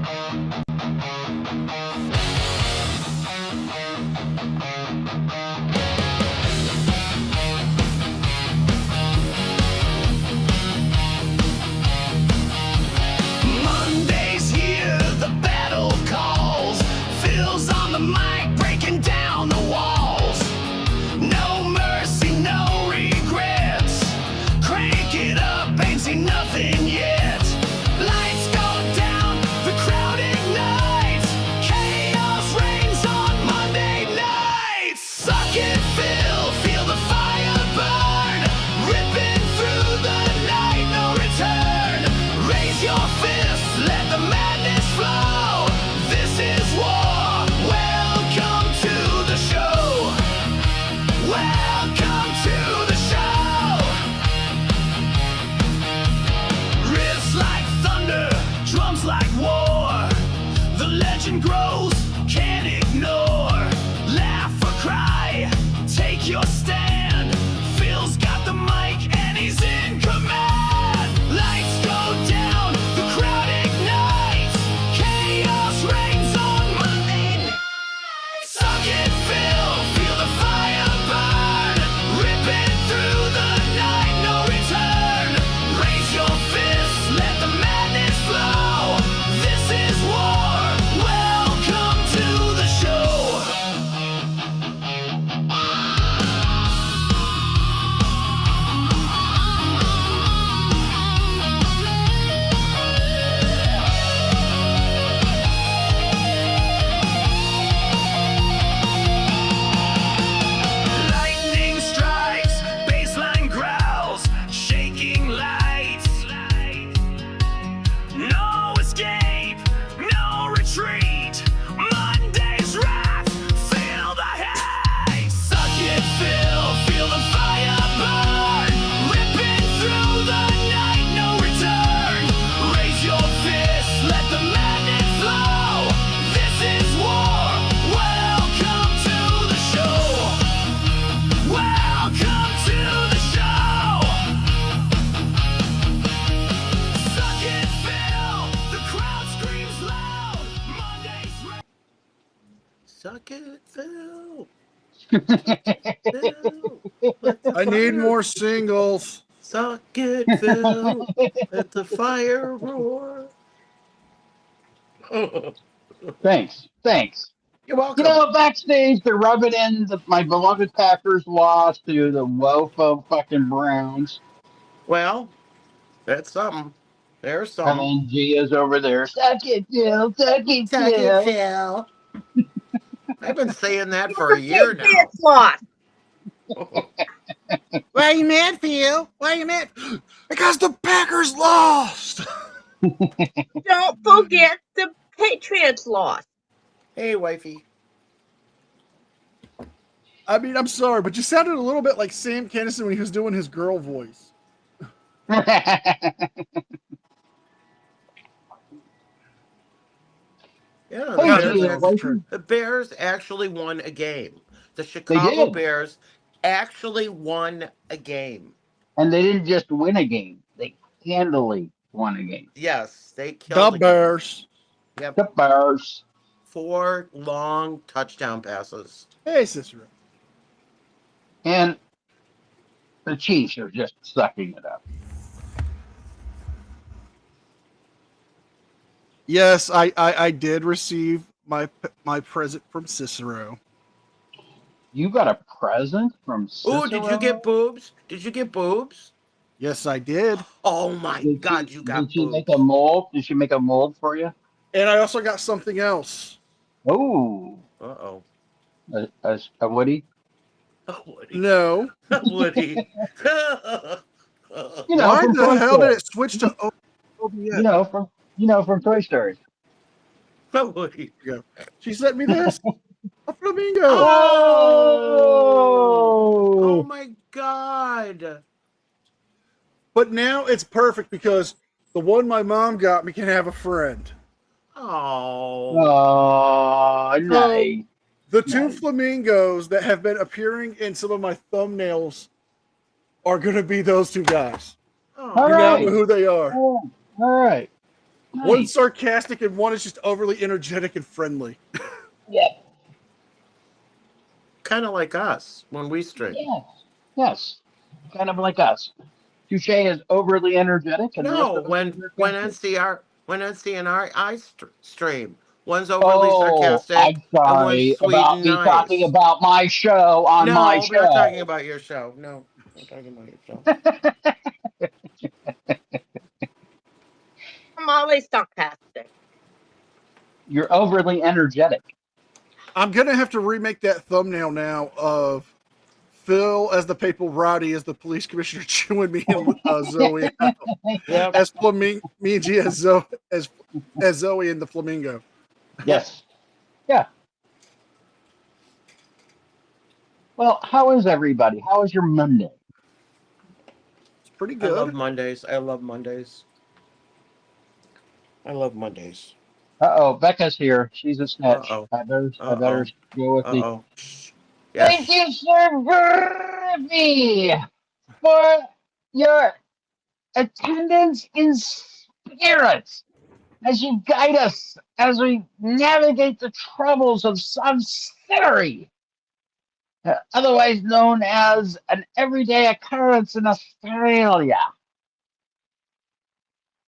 Monday's here, the battle calls. Phil's on the mic, breaking down the walls. No mercy, no regrets. Crank it up, ain't seen nothing yet. Lights go down, the crowd ignites. Chaos reigns on Monday nights. Suck it, Phil, feel the fire burn. Ripping through the night, no return. Raise your fists, let the madness flow. This is war, welcome to the show. Welcome to the show. Riffs like thunder, drums like war. The legend grows, can't ignore. Laugh or cry, take your stand. Phil's got the mic and he's in command. Lights go down, the crowd ignites. Chaos reigns on Monday night. Suck it, Phil, feel the fire burn. Ripping through the night, no return. Raise your fists, let the madness flow. This is war, welcome to the show. Lightning strikes, baseline growls, shaking lights. No escape, no retreat. Monday's wrath, feel the hate. Suck it, Phil, feel the fire burn. Ripping through the night, no return. Raise your fists, let the madness flow. This is war, welcome to the show. Welcome to the show. Suck it, Phil. The crowd screams loud. Monday's suck it, Phil. I need more singles. Suck it, Phil. Let the fire roar. Thanks. You're welcome. You know, backstage, they're rubbing in my beloved Packers loss to the woeful fucking Browns. Well, that's something. There's And something. then Gia's over there. Suck it, Phil. Suck it, Phil. Phil. I've been saying that for a year now. It's lost. Why are you mad, Phil? Why are you mad? Because the Packers lost. Don't forget the Patriots lost. Hey, wifey. I mean, I'm sorry, but you sounded a little bit like Sam Kinison when he was doing his girl voice. Yeah, Hey, God, Gia, the Bears actually won a game. The Chicago Bears actually won a game. And they didn't just win a game. They handily won a game. Yes, they killed The Bears. Yep. The Bears. 4 long touchdown passes. Hey, Cicero. And the Chiefs are just sucking it up. Yes, I did receive my present from Cicero. You got a present from Cicero? Oh, did you get boobs? Did you get boobs? Yes, I did. Oh my God, you got Did she boobs. make a mold? Did she make a mold for you? And I also got something else. Oh. Uh-oh. A Woody? A Woody. No. A Woody. You know, Why from the Toy hell Story. did it switch to OBS? From Toy Story. A Woody. She sent me this. A flamingo. Oh my God. But now it's perfect because the one my mom got me can have a friend. Oh. Oh, nice. The two flamingos that have been appearing in some of my thumbnails are going to be those two guys. Oh. All You now right. know who they are. All right. One's sarcastic and one is just overly energetic and friendly. Yep. Kind of like us when we stream. Yes. Yes. Kind of like us. Touche is overly energetic, and the rest No, of us when are NCR stream, one's overly sarcastic. I'm sorry and one's sweet about and me nice. talking about my show on my show. No, we're not talking about your show. No, we're talking about your show. I'm always sarcastic. You're overly energetic. I'm gonna have to remake that thumbnail now of Phil as the papal Roddy as the police commissioner chewing me and Zoe out. Yep. As me and G as Zoe and the flamingo. Yes. Yeah. Well, how is everybody? How is your Monday? It's pretty I good. love Mondays. I love Mondays. I love Mondays. Uh-oh, Becca's here. She's a snitch. Uh-oh. I better go with the... Uh-oh. Thank you, Sir Griffey, for your attendance in spirit as you guide us as we navigate the troubles of subsidiary, otherwise known as an everyday occurrence in Australia.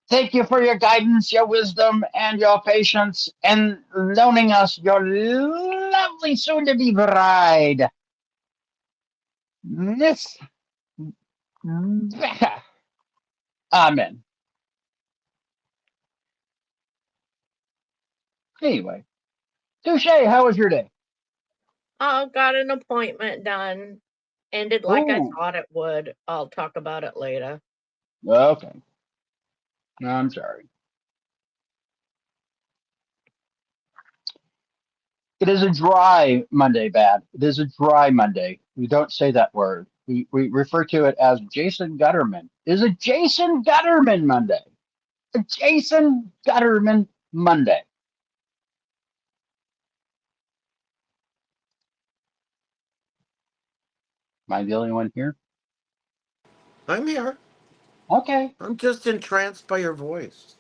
Thank you for your guidance, your wisdom, and your patience in loaning us your lovely soon-to-be bride, Miss Becca. Amen. Anyway, Touche, how was your day? Oh, got an appointment done. Ended like I Ooh. thought it would. I'll talk about it later. Okay. I'm sorry. It is a dry Monday, Bad. It is a dry Monday. We don't say that word. We refer to it as Jason Gutterman. It is a Jason Gutterman Monday. A Jason Gutterman Monday. Am I the only one here? I'm here. Okay. I'm just entranced by your voice.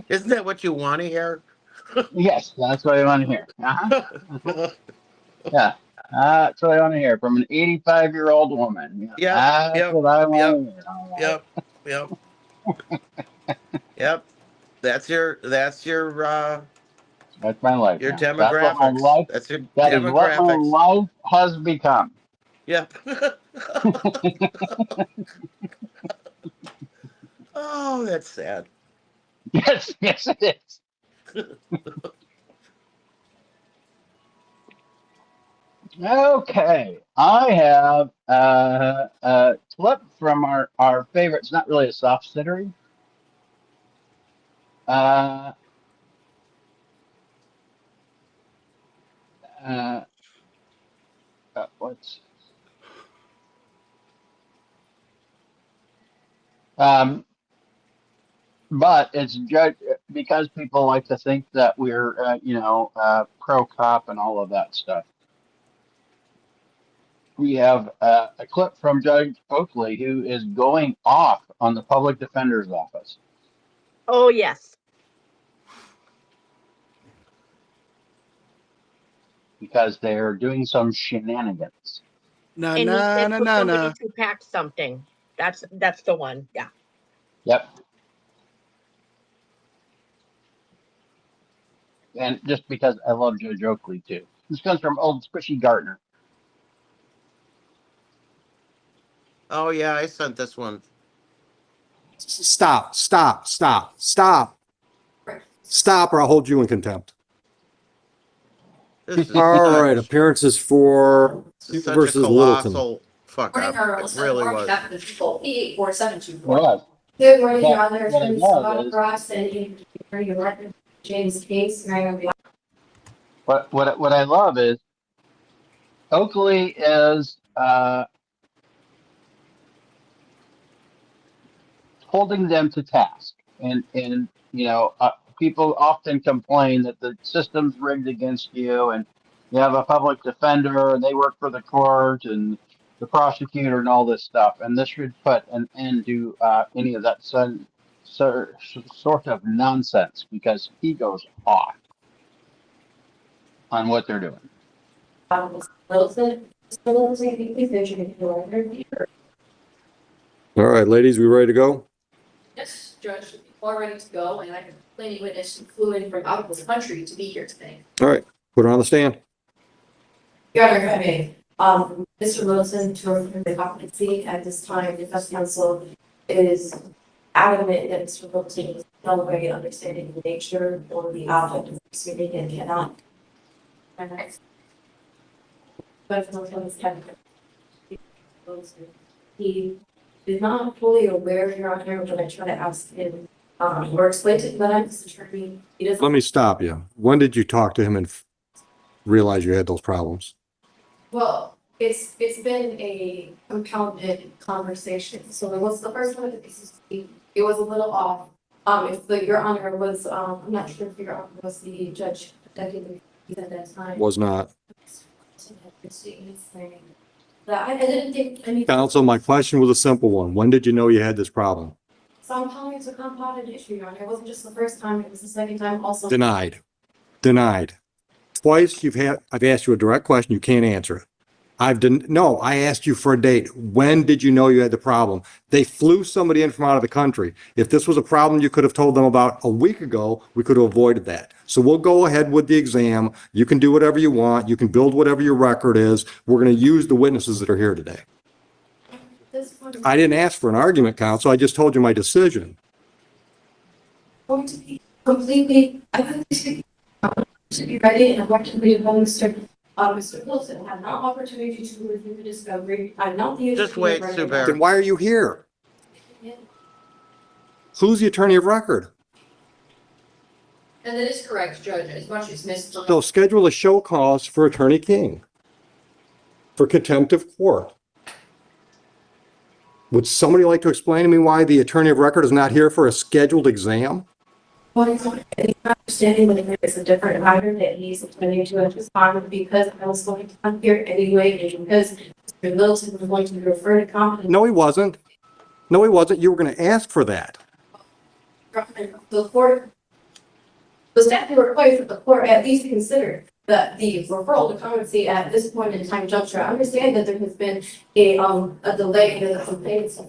Isn't that what you want to hear? Yes, that's what I want to hear. Uh-huh. Yeah, that's what I want to hear from an 85-year-old woman. Yeah, That's what I want to hear. All right. Yep. That's your That's my life. your now. demographics. That's Your that is what my demographics. life has become. Yep. Oh, that's sad. Yes, yes, it is. Okay, I have a clip from our favorite. It's not really a subsidiary. What's but it's just because people like to think that we're pro cop and all of that stuff. We have a clip from Judge Oakley, who is going off on the public defender's office. Oh, yes. Because they're doing some shenanigans. Na And he na said na for na somebody na. to pack something. That's the one. Yeah. Yep. And just because I love Judge Oakley too. This comes from old Squishy Gardner. Oh yeah, I sent this one. Stop, or I'll hold you in contempt. This is All such, right, appearances for this is such versus a Littleton. colossal fuck Morning, up. Earl. It really was. P84724. Well, Good morning, But Your Honor. what I Attorney love Savannah is- Ross and you let James case. And I will be what I love is Oakley is holding them to task, and people often complain that the system's rigged against you, and you have a public defender, and they work for the court, and the prosecutor and all this stuff, and this should put an end to any of that sort of nonsense, because he goes off on what they're doing. Wilson, Mr. Wilson, I think there's your order. All right, ladies, we ready to go? Yes, Judge, we're all ready to go, and I have plenty witness who flew in from out of the country to be here today. All right, put her on the stand. Your Honor, if I may, Mr. Wilson, to affirm the competency at this time, defense counsel is adamant that Mr. Wilson is no way understanding the nature or the object of the proceeding and cannot. But he is not fully aware, Your Honor, when I try to ask him or explain to him that I'm his attorney. He doesn't. Let me stop you. When did you talk to him and realize you had those problems? Well, it's been a compounded conversation. So it was the first one that it was a little off. If Your Honor was, I'm not sure if Your Honor was the judge deputy at that time. Was not. That I didn't think any. Counsel, my question was a simple one. When did you know you had this problem? So I'm telling you it's a compounded issue, Your Honor. It wasn't just the first time, it was the second time also. Denied. Denied. Twice I've asked you a direct question, you can't answer it. No, I asked you for a date. When did you know you had the problem? They flew somebody in from out of the country. If this was a problem you could have told them about a week ago, we could have avoided that. So we'll go ahead with the exam. You can do whatever you want. You can build whatever your record is. We're going to use the witnesses that are here today. I didn't ask for an argument, counsel. I just told you my decision. Going to be completely, I think to be ready and what to be upon Mr. Wilson had not opportunity to review the discovery. I'm not the. Just wait, Sue Barrett. Then why are you here? Who's the attorney of record? And that is correct, Judge, as much as Mr. So schedule a show cause for Attorney King for contempt of court. Would somebody like to explain to me why the attorney of record is not here for a scheduled exam? Well, it's not understanding that it's a different matter that he's explaining to us because I was going to come here anyway, and because Mr. Wilson was going to refer to competent. No, he wasn't. No, he wasn't. You were going to ask for that. The court, the statute requires that the court at least consider that the referral to competency at this point in time juncture. I understand that there has been a delay in the complaints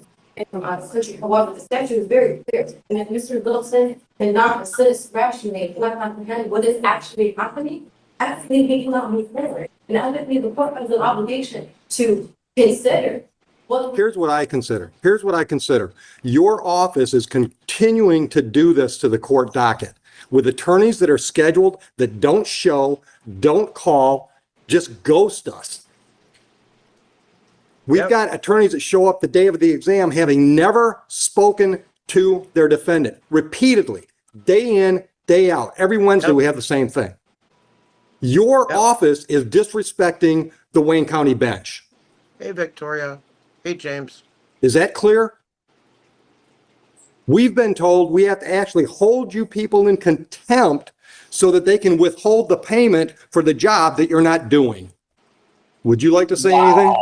from out of the country. However, the statute is very clear, and if Mr. Wilson cannot assist rationally, cannot comprehend what is actually happening, actually he cannot move forward. And I think the court has an obligation to consider. Here's what I consider. Here's what I consider. Your office is continuing to do this to the court docket with attorneys that are scheduled that don't show, don't call, just ghost us. We've got attorneys that show up the day of the exam having never spoken to their defendant repeatedly, day in, day out. Every Wednesday we have the same thing. Your office is disrespecting the Wayne County bench. Hey, Victoria. Hey, James. Is that clear? We've been told we have to actually hold you people in contempt so that they can withhold the payment for the job that you're not doing. Would you like to say anything?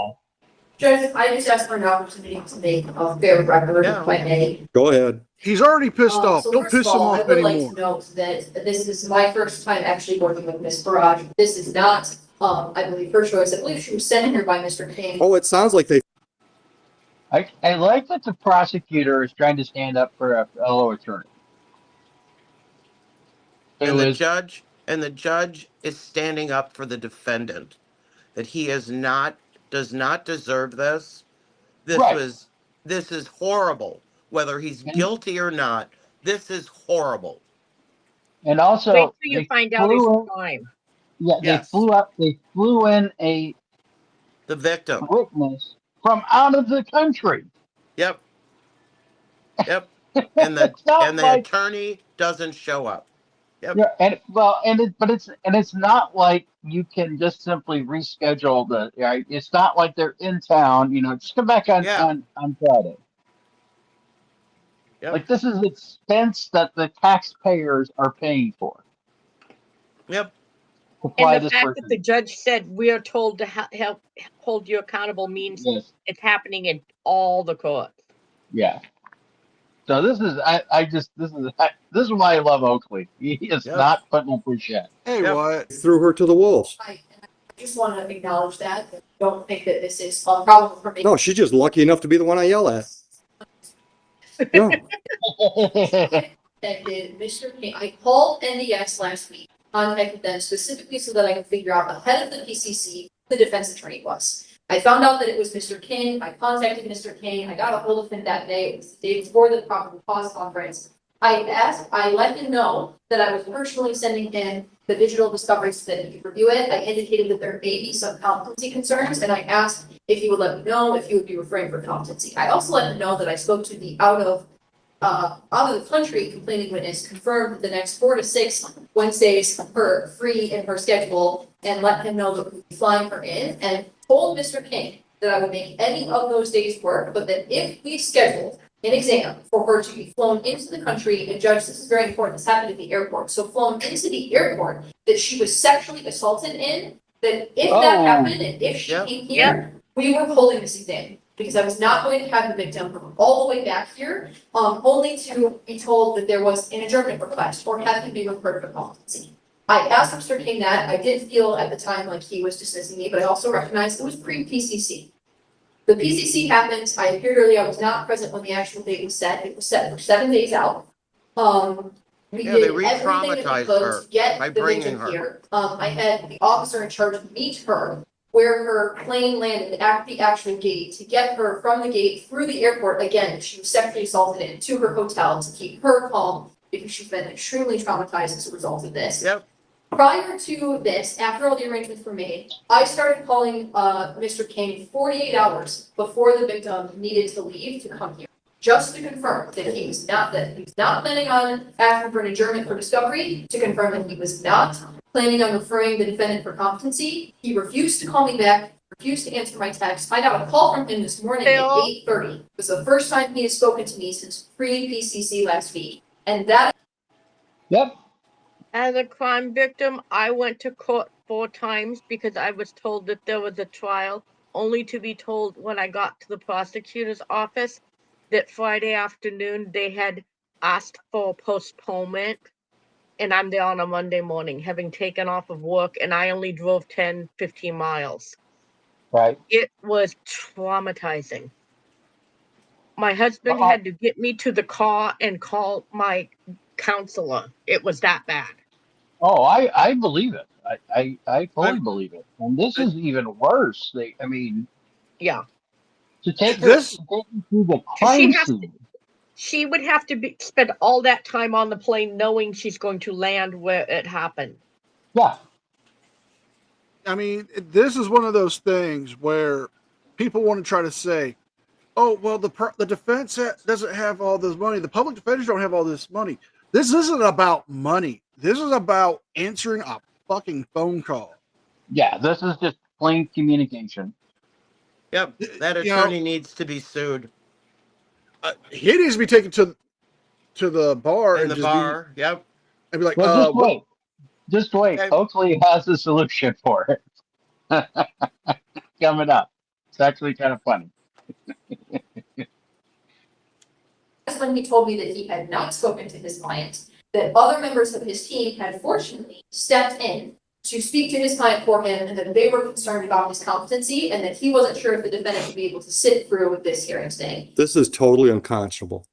Judge, I just asked for an opportunity to make a fair record if I may. Go ahead. He's already pissed off. So Don't first of piss him all, off I would anymore. like to note that this is my first time actually working with Ms. Barrage. This is not, I believe, her choice. I believe she was sent here by Mr. King. Oh, it sounds like they. I like that the prosecutor is trying to stand up for a fellow attorney. And the judge is standing up for the defendant. That he does not deserve this. This is horrible. Whether he's guilty or not, this is horrible. And also, Wait till you find out his crime. Yeah, Yes. They flew in The victim. witness from out of the country. Yep. Yep. And the It's not like- attorney doesn't show up. Yep. Yeah, and it's not like you can just simply reschedule the. Right? It's not like they're in town. Just come back on Friday. Yep. Like this is expense that the taxpayers are paying for. Yep. apply And the this fact that person. the judge said we are told to help hold you accountable means Yes. it's happening in all the courts. Yeah. So this is this is why I love Oakley. He is Yep. not putting up with shit. Hey, Yep. what? Threw her to the wolves. I just want to acknowledge that. I don't think that this is a problem for me. No, she's just lucky enough to be the one I yell at. Yeah. Contacted Mr. King. I called NDS last week, contacted them specifically so that I could figure out ahead of the PCC who the defense attorney was. I found out that it was Mr. King. I contacted Mr. King. I got a hold of him that day. It was the day before the probable cause conference. I let him know that I was personally sending him the digital discoveries so that he could review it. I indicated that there may be some competency concerns, and I asked if he would let me know if he would be referring for competency. I also let him know that I spoke to the out of the country complaining witness, confirmed the next 4 to 6 Wednesdays her free in her schedule, and let him know that we'd be flying her in, and told Mr. King that I would make any of those days work, but that if we scheduled an exam for her to be flown into the country, and Judge, this is very important, this happened at the airport, so flown into the airport, that she was sexually assaulted in, that if that happened, and if she Yep. came here, we were holding this exam. Because I was not going to have the victim come all the way back here, only to be told that there was an adjournment request or have him be referred for competency. I asked Mr. King that. I did feel at the time like he was dismissing me, but I also recognized it was pre-PCC. The PCC happened. I appeared early. I was not present when the actual date was set. It was set for 7 days out. We Yeah, did they everything that we re-traumatized could her to get by the bringing victim her. here. I had the officer in charge meet her where her plane landed at the actual gate to get her from the gate through the airport. Again, she was sexually assaulted into her hotel to keep her calm because she's been extremely traumatized as a result of this. Yep. Prior to this, after all the arrangements were made, I started calling Mr. King 48 hours before the victim needed to leave to come here, just to confirm that he was not planning on asking for an adjournment for discovery, to confirm that he was not planning on referring the defendant for competency. He refused to call me back, refused to answer my text. I got a call from him this morning at 8:30. It was the first time he has spoken to me since pre-PCC last week. And that. Yep. As a crime victim, I went to court 4 times because I was told that there was a trial, only to be told when I got to the prosecutor's office that Friday afternoon they had asked for a postponement. And I'm there on a Monday morning, having taken off of work, and I only drove 10, 15 miles. Right. It was traumatizing. My husband had to get me to the car and call my counselor. It was that bad. Oh, I believe it. I fully believe it. And this is even worse. Yeah. To take This- her through the crime scene. She would have to spend all that time on the plane knowing she's going to land where it happened. Yeah. I mean, this is one of those things where people want to try to say, oh, well, the defense doesn't have all this money. The public defenders don't have all this money. This isn't about money. This is about answering a fucking phone call. Yeah, this is just plain communication. Yep. That attorney needs to be sued. He needs to be taken to the bar In the bar. Yep. And be like, well, just wait. Just wait. Okay. Oakley has a solution for it. Coming up. It's actually kind of funny. That's when he told me that he had not spoken to his client, that other members of his team had fortunately stepped in to speak to his client for him, and that they were concerned about his competency, and that he wasn't sure if the defendant would be able to sit through this hearing today. This is totally unconscionable.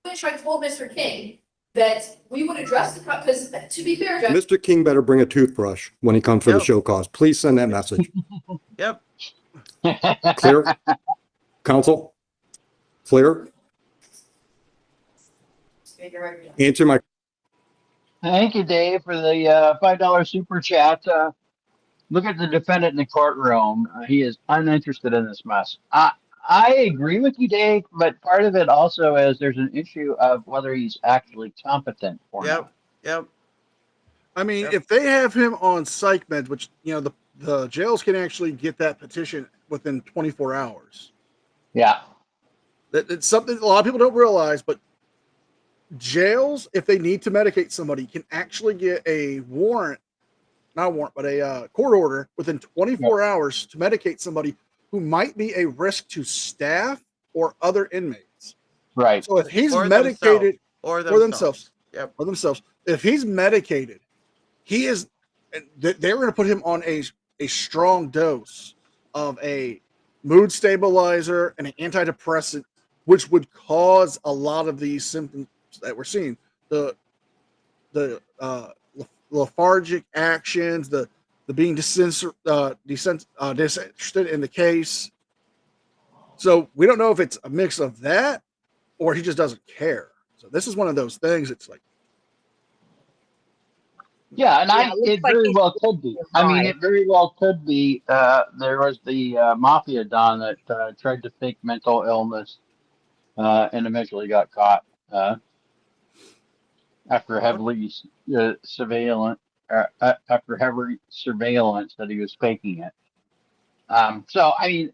Which I told Mr. King that we would address the, because to be fair, Judge. Mr. King better bring a toothbrush when he comes for the Yep. show cause. Please send that message. Yep. Clear? Counsel? Clear? Answer my. Thank you, Dave, for the $5 super chat. Look at the defendant in the courtroom. He is uninterested in this mess. I agree with you, Dave, but part of it also is there's an issue of whether he's actually competent or not. Yep. I mean, if they have him on psych meds, which, the jails can actually get that petition within 24 hours. Yeah. It's something a lot of people don't realize, but jails, if they need to medicate somebody, can actually get a warrant not a warrant, but a court order within 24 hours to medicate somebody who might be a risk to staff or other inmates. Right. So if he's Or medicated or themselves, Yep. or themselves, if he's medicated, he is. They're going to put him on a strong dose of a mood stabilizer and an antidepressant, which would cause a lot of these symptoms that we're seeing. The lethargic actions, the being disinterested in the case. So we don't know if it's a mix of that or he just doesn't care. So this is one of those things. It's like, yeah, and Yeah, it like very he's well could be. I mean, it very well could be. There was the mafia don that tried to fake mental illness and eventually got caught after heavily surveillance. After heavy surveillance that he was faking it. So I mean,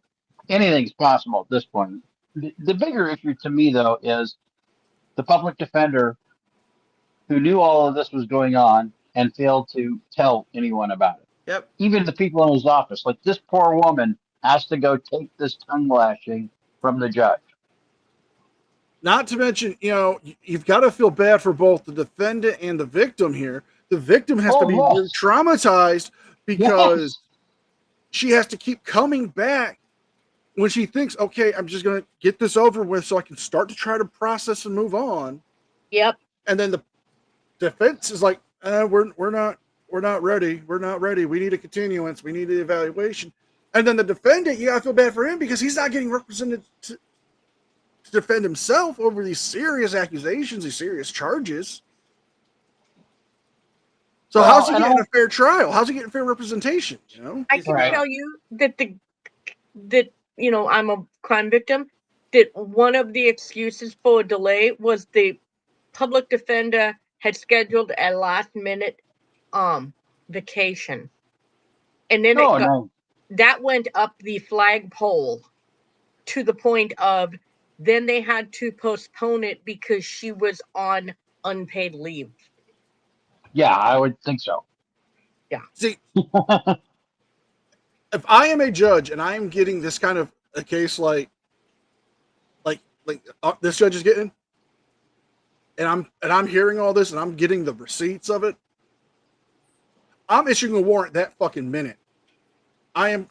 anything's possible at this point. The bigger issue to me, though, is the public defender who knew all of this was going on and failed to tell anyone about it. Yep. Even the people in his office, like this poor woman, has to go take this tongue lashing from the judge. not to mention, you know, you've got to feel bad for both the defendant and the victim here. The victim has to be traumatized because she has to keep coming back when she thinks, okay, I'm just going to get this over with so I can start to try to process and move on. Yep. And then the defense is like, we're not ready. We're not ready. We need a continuance. We need an evaluation. And then the defendant, you got to feel bad for him because he's not getting represented to defend himself over these serious accusations, these serious charges. So Well, how's he getting a fair trial? How's he getting fair representation? You know, I can tell you that you know, I'm a crime victim, that one of the excuses for a delay was the public defender had scheduled a last minute vacation. And then that went up the flagpole to the point of then they had to postpone it because she was on unpaid leave. Yeah, I would think so. Yeah. See, if I am a judge and I am getting this kind of a case like this judge is getting, and I'm hearing all this and I'm getting the receipts of it, I'm issuing a warrant that fucking minute. I am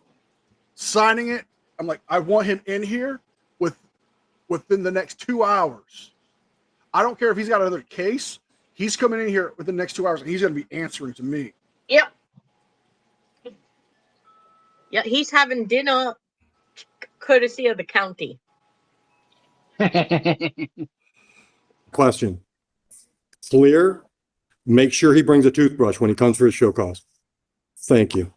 signing it. I'm like, I want him in here within the next 2 hours. I don't care if he's got another case. He's coming in here within the next 2 hours and he's going to be answering to me. Yep. Yeah, he's having dinner courtesy of the county. Question. Clear. Make sure he brings a toothbrush when he comes for his show cause. Thank you.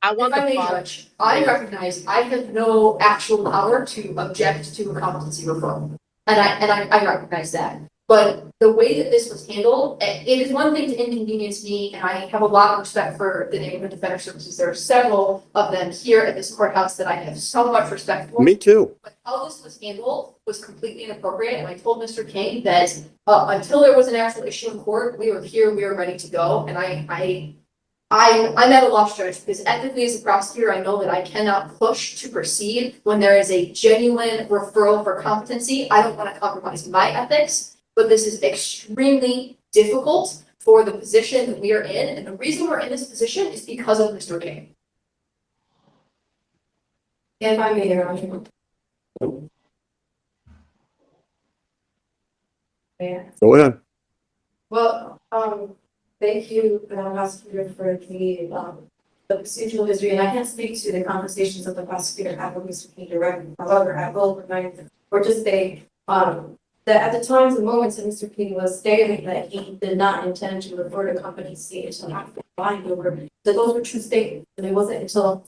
I want If I may, the Judge, I recognize I have no actual power to object to a competency referral. And I recognize that. But the way that this was handled, it is one thing to inconvenience me, and I have a lot of respect for the Neighborhood Defender Services. There are several of them here at this courthouse that I have so much respect for. Me too. But how this was handled was completely inappropriate, and I told Mr. King that until there was an actual issue in court, we were here, we were ready to go, and I'm at a loss, Judge, because ethically as a prosecutor, I know that I cannot push to proceed when there is a genuine referral for competency. I don't want to compromise my ethics, but this is extremely difficult for the position that we are in, and the reason we're in this position is because of Mr. King. If I may, Your Honor. Yeah. Go ahead. Well, thank you, prosecutor, for the procedural history, and I can't speak to the conversations of the prosecutor had with Mr. King directly. However, I will remind them, or just say, that at the times and moments that Mr. King was stating that he did not intend to refer to company C until after buying over, that those were true statements, and it wasn't until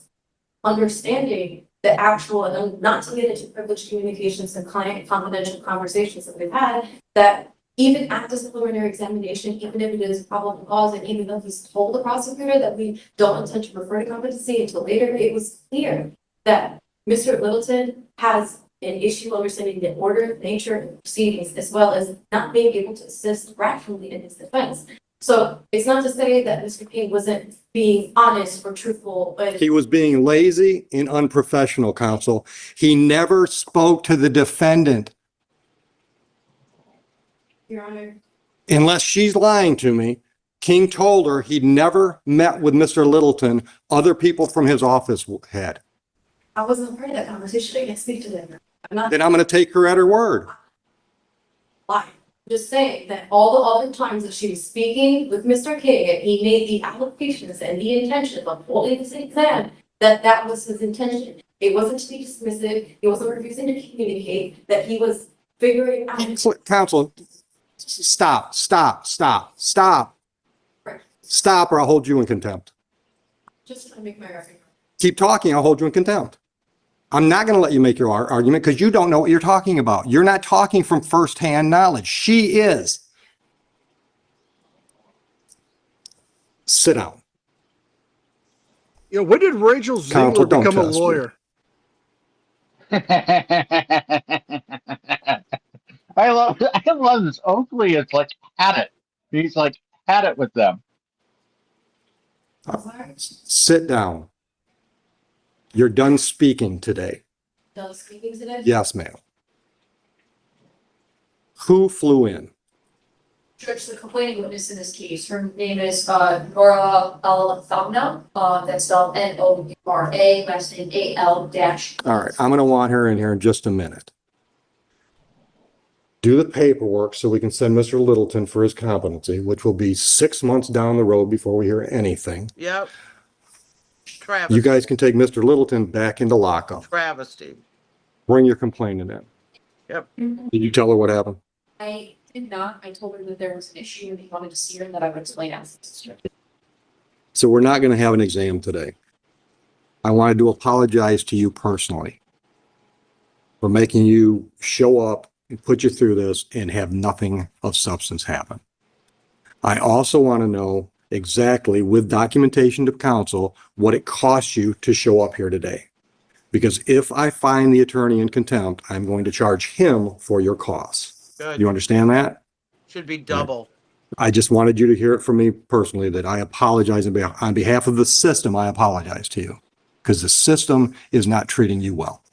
understanding the actual, and not to get into privileged communications and client confidential conversations that they've had, that even at this preliminary examination, even if it is probable cause, and even though he's told the prosecutor that we don't intend to refer to competency until later, it was clear that Mr. Littleton has an issue understanding the order, nature, and proceedings, as well as not being able to assist rationally in his defense. So it's not to say that Mr. King wasn't being honest or truthful, but He was being lazy and unprofessional, counsel. He never spoke to the defendant. Your Honor, Unless she's lying to me, King told her he'd never met with Mr. Littleton. Other people from his office had. I wasn't part of that conversation. I can't speak to that. I'm not Then I'm going to take her at her word. lying. I'm just saying that all the other times that she was speaking with Mr. King and he made the applications and the intention of holding this exam, that was his intention. It wasn't to be dismissive. He wasn't refusing to communicate, that he was figuring out. Counsel, stop, Right. stop, or I'll hold you in contempt. Just trying to make my argument. Keep talking, I'll hold you in contempt. I'm not going to let you make your argument because you don't know what you're talking about. You're not talking from firsthand knowledge. She is. Sit down. You know, when did Rachel Counsel, Ziegler don't become a test me. lawyer? I love this. Oakley is like had it. He's like had it with them. Sit down. You're done speaking today. Done speaking today? Yes, ma'am. Who flew in? Judge, the complaining witness in this case, her name is Nora Al-Thamna, that's spelled N-O-U-R-A, last name A-L dash. All right, I'm going to want her in here in just a minute. Do the paperwork so we can send Mr. Littleton for his competency, which will be 6 months down the road before we hear anything. Yep. Travesty. You guys can take Mr. Littleton back into lockup. Travesty. Bring your complainant in. Yep. Did you tell her what happened? I did not. I told her that there was an issue and he wanted to see her and that I would explain as instructed. So we're not going to have an exam today. I wanted to apologize to you personally for making you show up and put you through this and have nothing of substance happen. I also want to know exactly, with documentation to counsel, what it costs you to show up here today. Because if I find the attorney in contempt, I'm going to charge him for your costs. Good. You understand that? Should be double. I just wanted you to hear it from me personally, that I apologize on behalf of the system. I apologize to you because the system is not treating you well.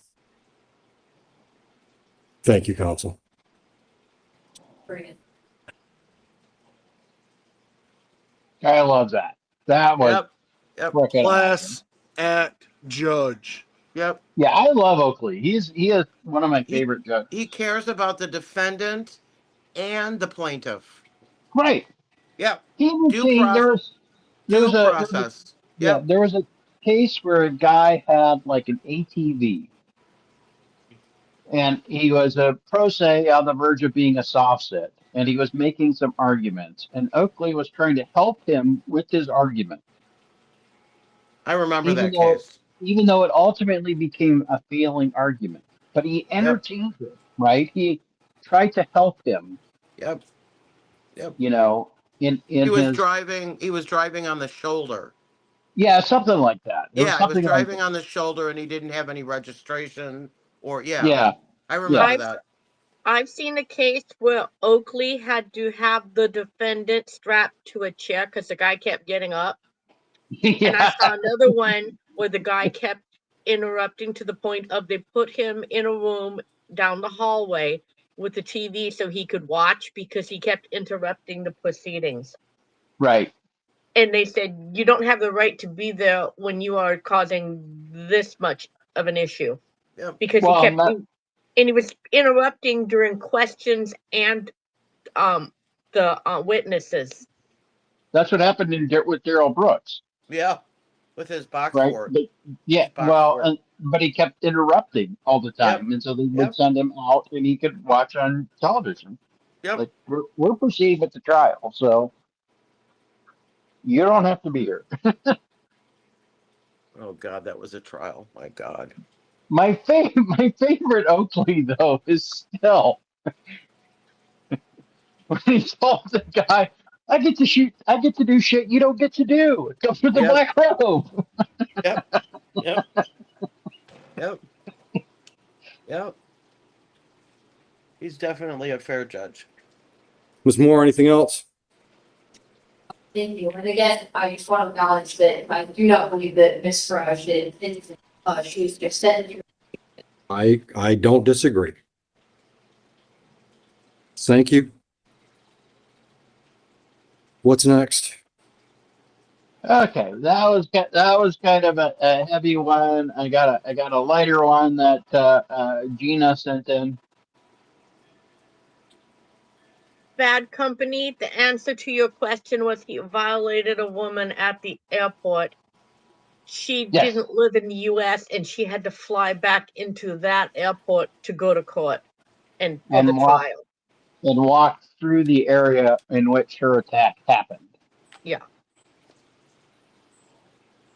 Thank you, counsel. Brilliant. I love that. That was Yep. Yep. frickin' Class awesome. act judge. Yep. Yeah, I love Oakley. He is one of my favorite judges. He cares about the defendant and the plaintiff. Right. Yep. He would Due see process. there was a Process. yeah, Yep. there was a case where a guy had like an ATV. And he was a pro se on the verge of being a soft sit. And he was making some arguments. And Oakley was trying to help him with his argument. I remember Even that though- case. Even though it ultimately became a failing argument. But he entertained it, right? He tried to help him, Yep. you know, in He was his driving on the shoulder. yeah, something like that. It Yeah, he was something like driving on the shoulder and he didn't have any registration or that. Yeah. I remember I've- that. I've seen a case where Oakley had to have the defendant strapped to a chair because the guy kept getting up. And I Yeah. saw another one where the guy kept interrupting to the point of they put him in a room down the hallway with the TV so he could watch because he kept interrupting the proceedings. Right. And they said, you don't have the right to be there when you are causing this much of an issue. Yep. Because Well, he kept, not- and he was interrupting during questions and the witnesses. That's what happened with Daryl Brooks, Yeah. With his box right? fort. But, yeah. Box Well, fort. but he kept interrupting all the time, and so they would Yep. send him out, and he could watch on television. Yep. Like we're proceeding with the trial, so you don't have to be here. Oh God, that was a trial. My God. My favorite Oakley though is still when he told the guy, I get to do shit you don't get to do. Go for the Yep. black robe. Yep. Yep. Yep. Yep. He's definitely a fair judge. Ms. Moore, anything else? Thank you. And again, I just want to acknowledge that I do not believe that Ms. Farage did anything. She was just sent. I don't disagree. Thank you. What's next? Okay, that was kind of a heavy one. I got a lighter one that Gina sent in. Bad company. The answer to your question was he violated a woman at the airport. She didn't live in the U.S. and she had to fly back into that airport to go to court and for the trial. And walk through the area in which her attack happened. Yeah.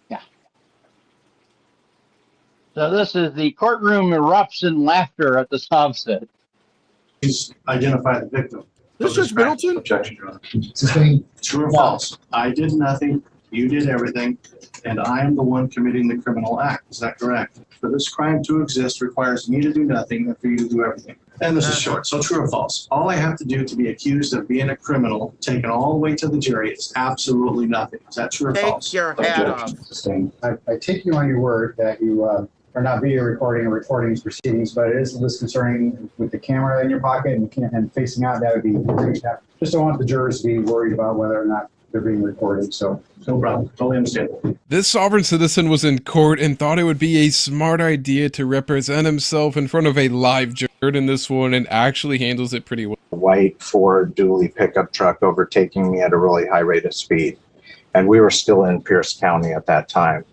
Yeah. So this is the courtroom erupts in laughter at the sob set. Please identify the victim. This is Middleton? Objection, Your Honor. Sustained. True or false? I did nothing, you did everything, and I am the one committing the criminal act. Is that correct? For this crime to exist requires me to do nothing and for you to do everything. And this is short, so true or false? All I have to do to be accused of being a criminal, taken all the way to the jury, is absolutely nothing. Is that true or false? Take your hat off. Sustained. I take you on your word that you are not video recording or recording these proceedings, but it is a little concerning with the camera in your pocket and facing out. That would be great. Just don't want the jurors to be worried about whether or not they're being recorded. So no problem. Totally understand. This sovereign citizen was in court and thought it would be a smart idea to represent himself in front of a live juror in this one, and actually handles it pretty well. White Ford dually pickup truck overtaking me at a really high rate of speed. And we were still in Pierce County at that time.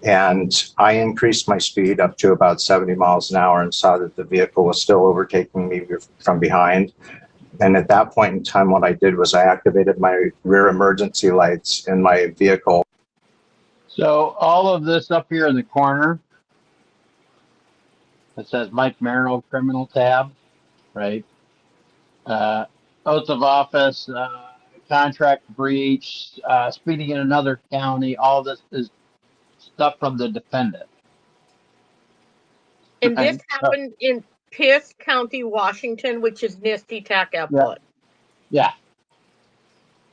And I increased my speed up to about 70 miles an hour and saw that the vehicle was still overtaking me from behind. And at that point in time, what I did was I activated my rear emergency lights in my vehicle. So all of this up here in the corner, it says Mike Merrill criminal tab, right? Oath of office, contract breach, speeding in another county. All this is stuff from the defendant. And this happened in Pierce County, Washington, which is near SeaTac Airport. Yeah.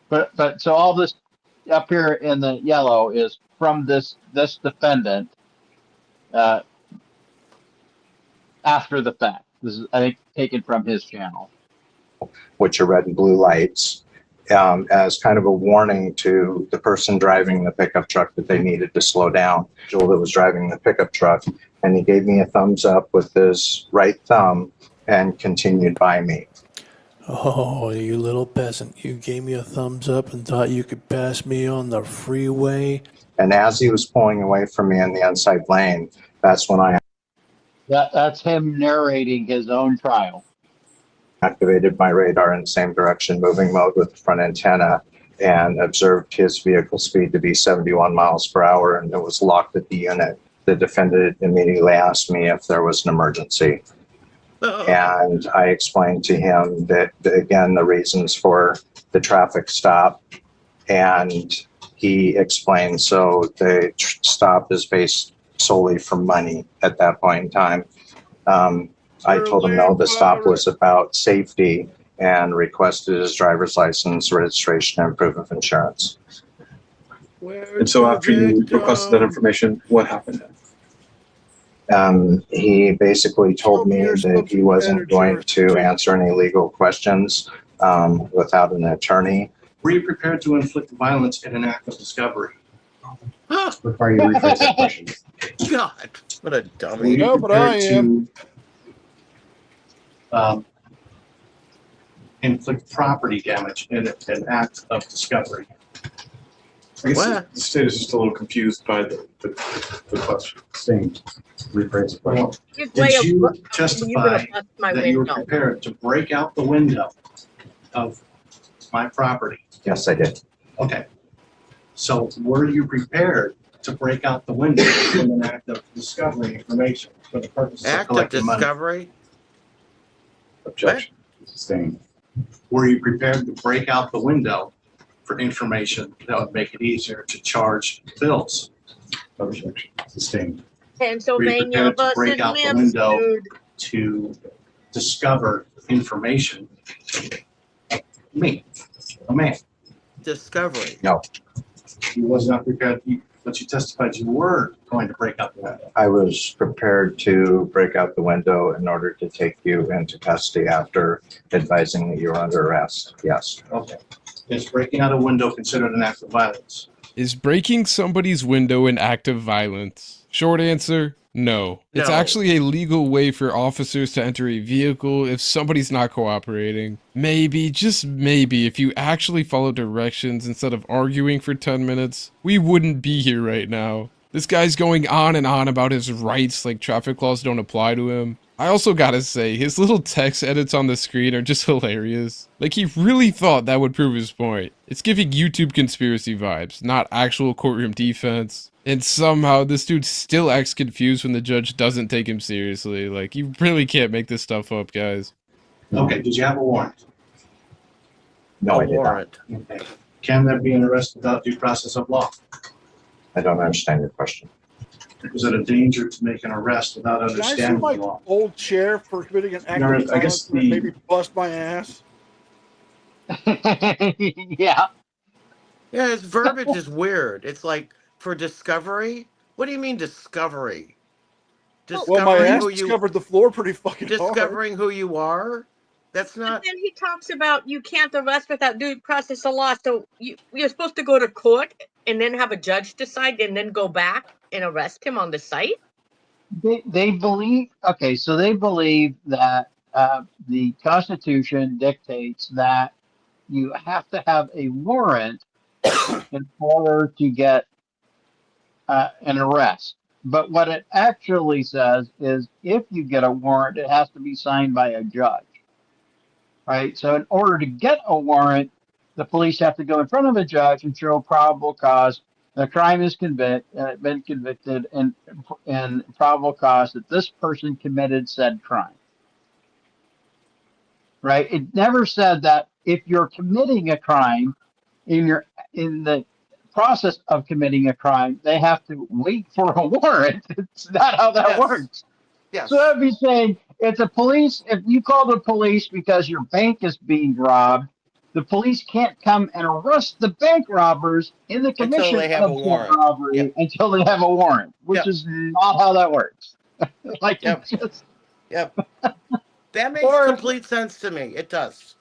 But so all this up here in the yellow is from this defendant after the fact. This is, I think, taken from his channel. Which are red and blue lights, as kind of a warning to the person driving the pickup truck that they needed to slow down. Joel that was driving the pickup truck, and he gave me a thumbs up with his right thumb and continued by me. Oh, you little peasant. You gave me a thumbs up and thought you could pass me on the freeway. And as he was pulling away from me in the inside lane, that's when I that's him narrating his own trial. Activated my radar in the same direction, moving mode with the front antenna, and observed his vehicle speed to be 71 miles per hour, and it was locked at the unit. The defendant immediately asked me if there was an emergency. And I explained to him that, again, the reasons for the traffic stop, and he explained, so the stop is based solely for money at that point in time. I told him no, the stop was about safety, and requested his driver's license, registration, and proof of insurance. And so after you requested that information, what happened? He basically told me that he wasn't going to answer any legal questions without an attorney. Were you prepared to inflict violence in an act of discovery? Require you to rephrase that question. God, what a dummy. No, but I am. Inflict property damage in an act of discovery. I guess What? the state is just a little confused by the question. Same. Rephrase the question. His way Did of- you you're testify gonna bust my that you were window. prepared to break out the window of my property? Yes, I did. Okay. So were you prepared to break out the window in an act of discovery information for the purpose of Act of collecting money? discovery? Objection. Sustained. Were you prepared to break out the window for information that would make it easier to charge bills? Objection. Sustained. Pennsylvania prepared to break versus out the window? Mansfield. To discover information Me, a man. Discovery. No, You was not prepared, but you testified you were going to break out the window. I was prepared to break out the window in order to take you into custody after advising that you were under arrest. Yes. Okay. Is breaking out a window considered an act of violence? Is breaking somebody's window an act of violence? Short answer, no. It's No. actually a legal way for officers to enter a vehicle if somebody's not cooperating. Maybe, just maybe, if you actually follow directions instead of arguing for 10 minutes, we wouldn't be here right now. This guy's going on and on about his rights like traffic laws don't apply to him. I also gotta say, his little text edits on the screen are just hilarious. Like, he really thought that would prove his point. It's giving YouTube conspiracy vibes, not actual courtroom defense. And somehow this dude still acts confused when the judge doesn't take him seriously. Like, you really can't make this stuff up, guys. Okay, did you have a warrant? No, I A did not. warrant. Okay. Can there be an arrest without due process of law? I don't understand your question. Is it a danger to make an arrest without Can I use understanding the my law? old chair for committing an act No, of I guess violence and the- maybe bust my ass? Yeah. Yeah, his verbiage is weird. It's like for discovery. What do you mean discovery? Well, my Discovering ass who you discovered the floor pretty fucking hard. discovering who you are. That's But not. then he talks about you can't arrest without due process of law. So you're supposed to go to court and then have a judge decide and then go back and arrest him on the site? They believe, okay, so they believe that the Constitution dictates that you have to have a warrant in order to get an arrest. But what it actually says is if you get a warrant, it has to be signed by a judge. Right? So in order to get a warrant, the police have to go in front of a judge and show probable cause. The crime is been convicted and probable cause that this person committed said crime. Right? It never said that if you're committing a crime in the process of committing a crime, they have to wait for a warrant. It's not how that works. Yes. So that'd be saying if you call the police because your bank is being robbed, the police can't come and arrest the bank robbers in the commission they have of a the warrant. robbery until they have a warrant, which is not how that works. Like, Yep. it's just, Yep. That makes complete sense to me. It does.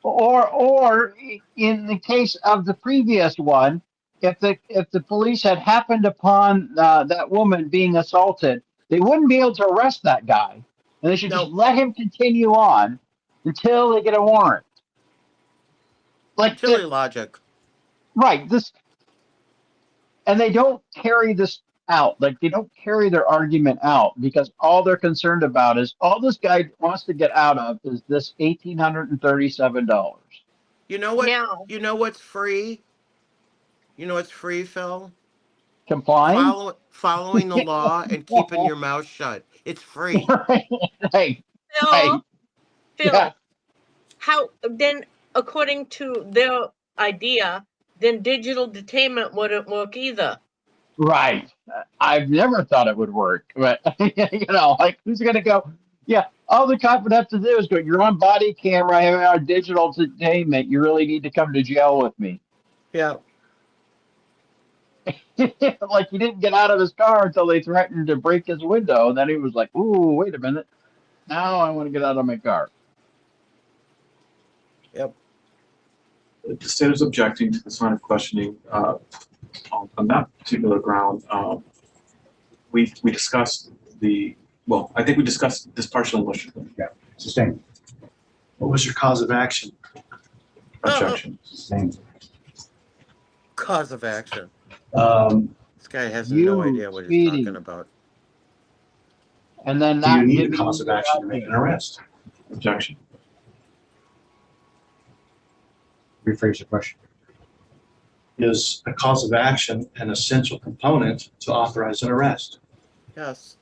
or in the case of the previous one, if the police had happened upon that woman being assaulted, they wouldn't be able to arrest that guy, and they should just let him continue on until they get a warrant. Like Silly logic. Right. And they don't carry this out. Like, they don't carry their argument out because all they're concerned about is all this guy wants to get out of is this $1,837. You know what? Now- You know what's free? You know what's free, Phil? Complying? Following the law and keeping your mouth shut. It's free. Right. Phil, Yeah. how then, according to their idea, then digital detainment wouldn't work either. Right. I've never thought it would work, but like, who's going to go? Yeah. All the cop would have to do is go, you're on body camera, I have our digital detainment. You really need to come to jail with me. Yeah. Like, he didn't get out of his car until they threatened to break his window. And then he was like, ooh, wait a minute. Now I want to get out of my car. Yep. The state is objecting to this line of questioning on that particular ground. We discussed I think we discussed this partial motion. Yeah, sustained. What was your cause of action? Objection. Sustained. Cause of action. This guy has no idea what he's talking about. And then Do you not need a giving cause of you action to make an arrest? Objection. Rephrase your question. Is a cause of action an essential component to authorize an arrest? Yes.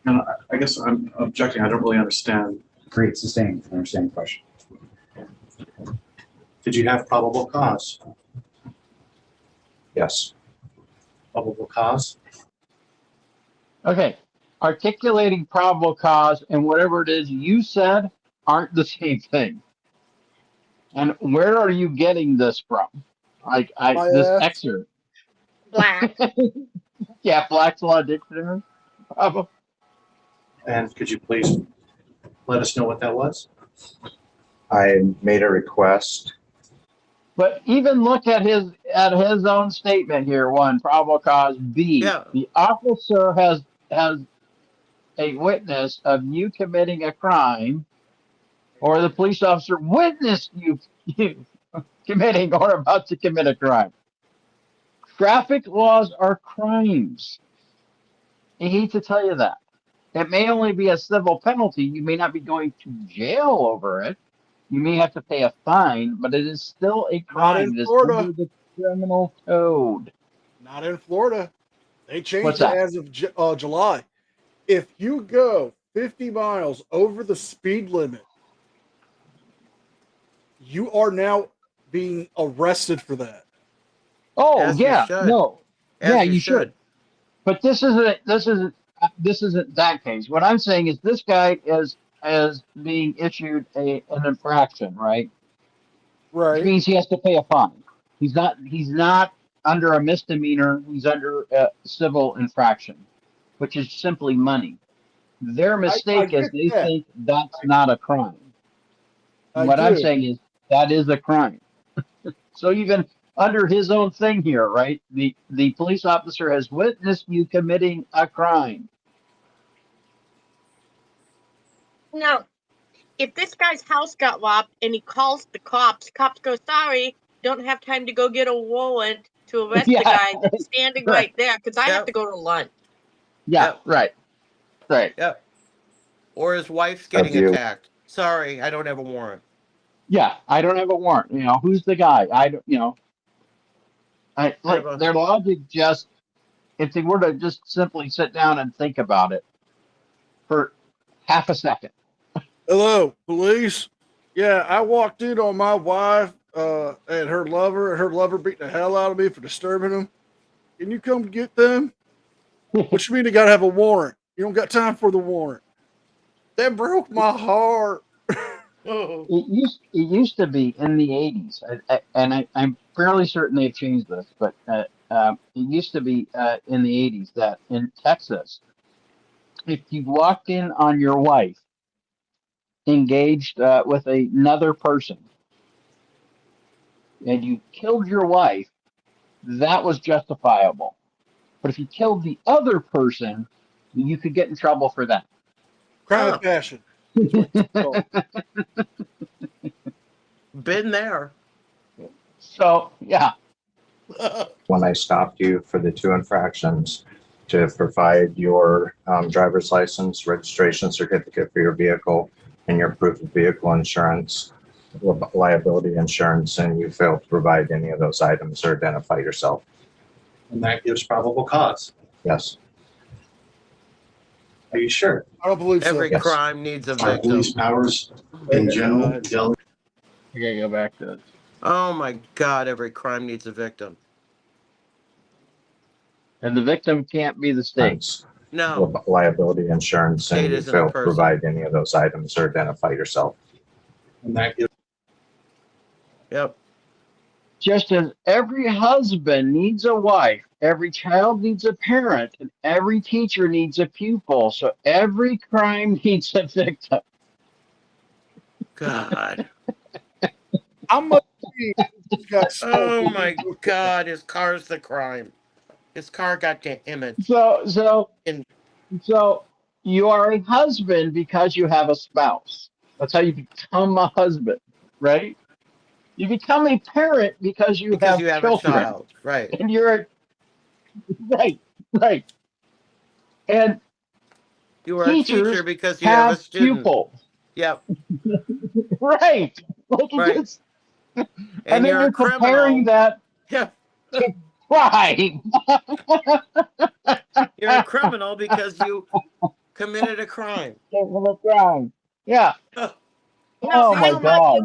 And I guess I'm objecting. I don't really understand. Great, sustained. I understand the question. Did you have probable cause? Yes. Probable cause? Okay. Articulating probable cause and whatever it is you said aren't the same thing. And where are you getting this from? Like this excerpt. Black. Yeah, Black's Law Dictionary. Probably. And could you please let us know what that was? I made a request. But even look at his own statement here. One, probable cause. B, the officer has a witness of you committing a crime, or the police officer witnessed you committing or about to commit a crime. Traffic laws are crimes. I hate to tell you that. It may only be a civil penalty. You may not be going to jail over it. You may have to pay a fine, but it is still a crime. It is under the criminal code. Not in Florida. They changed What's it that? as of July. If you go 50 miles over the speed limit, you are now being arrested for that. Oh, As you yeah. should. No. As Yeah, you you should. But this isn't that case. What I'm saying is this guy is being issued an infraction, right? Right. Which means he has to pay a fine. He's not under a misdemeanor. He's under a civil infraction, which is simply money. Their mistake is they think that's not a crime. What I'm saying is that is a crime. So even under his own thing here, right? The police officer has witnessed you committing a crime. Now, if this guy's house got robbed and he calls the cops go, sorry, don't have time to go get a warrant to arrest the guy that's standing right there because I have to go to lunch. Yeah, right. Yep. Or his wife's getting attacked. Sorry, I don't have a warrant. Yeah, I don't have a warrant. You know, who's the guy? Their logic just, if they were to just simply sit down and think about it for half a second. Hello, police. Yeah, I walked in on my wife and her lover beat the hell out of me for disturbing them. Can you come get them? What you mean they gotta have a warrant? You don't got time for the warrant. That broke my heart. It used to be in the 80s, and I'm fairly certain they've changed this, but it used to be in the 80s that in Texas, if you walked in on your wife engaged with another person and you killed your wife, that was justifiable. But if you killed the other person, you could get in trouble for that. Crime of passion. Been there. So, yeah. When I stopped you for the 2 infractions, to provide your driver's license, registration certificate for your vehicle, and your proof of vehicle insurance, liability insurance, and you failed to provide any of those items or identify yourself. And that gives probable cause. Yes. Are you sure? I don't believe Every so. crime needs a Our victim. police powers in general. I gotta go back to it. Oh my God, every crime needs a victim. And the victim can't be the state. No. Liability insurance, and State you isn't a failed to person. provide any of those items or identify yourself. And that gives Yep. Just as every husband needs a wife, every child needs a parent, and every teacher needs a pupil, so every crime needs a victim. God. How much this guy stole? Oh my God, his car's the crime. His car got damaged. So you are a husband because you have a spouse. That's how you become a husband, right? You become a parent because you have children. A child, right? And you're right. And you are a teacher because you have a student. Pupils. Yep. Right. Right. And then you're comparing that to crime. You're a criminal because you committed a crime. Yeah. No, Oh my God.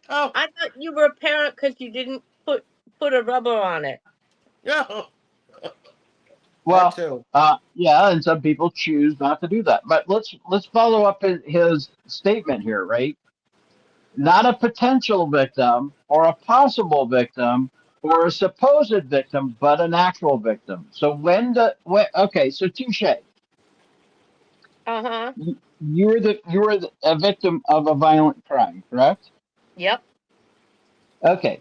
I thought you were a parent because you didn't put a rubber on it. No. Well, yeah, and some people choose not to do that. But let's follow up his statement here, right? not a potential victim or a possible victim or a supposed victim, but an actual victim. So okay, so touche. Uh-huh. You were a victim of a violent crime, correct? Yep. Okay.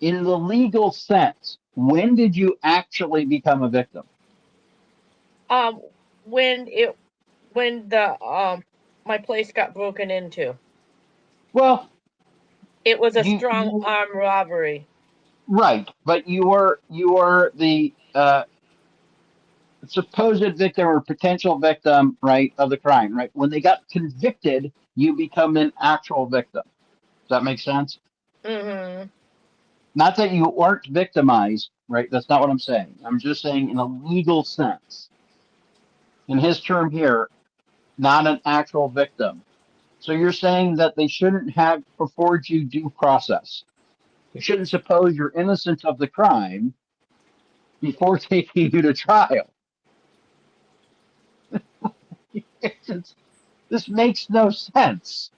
In the legal sense, when did you actually become a victim? When the my place got broken into. Well, it was a strong arm robbery. Right, but you were the supposed victim or potential victim, right, of the crime, right? When they got convicted, you become an actual victim. Does that make sense? Mm-hmm. Not that you weren't victimized, right? That's not what I'm saying. I'm just saying in a legal sense. In his term here, not an actual victim. So you're saying that they shouldn't have afforded you due process. You shouldn't suppose you're innocent of the crime before taking you to trial. This makes no sense.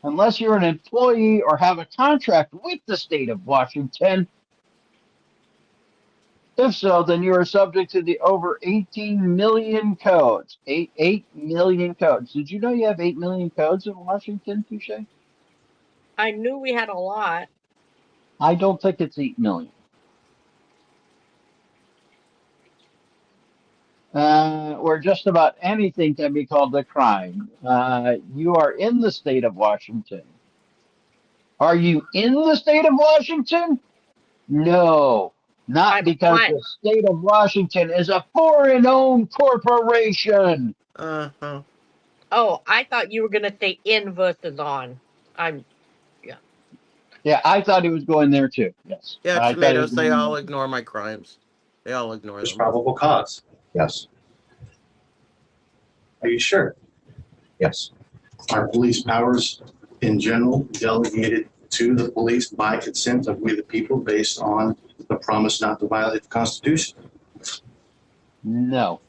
Unless you're an employee or have a contract with the state of Washington. If so, then you are subject to the over 18 million codes. 8 million codes. Did you know you have 8 million codes in Washington, Touche? I knew we had a lot. I don't think it's 8 million. Where just about anything can be called a crime. You are in the state of Washington. Are you in the state of Washington? No, not because the state of Washington is a foreign-owned corporation. Uh-huh. Oh, I thought you were going to say in versus on. Yeah, I thought he was going there too. Yes. Yeah, tomatoes, they all ignore my crimes. They all ignore There's them. probable cause. Yes. Are you sure? Yes. Are police powers in general delegated to the police by consent of we the people based on the promise not to violate the Constitution? No.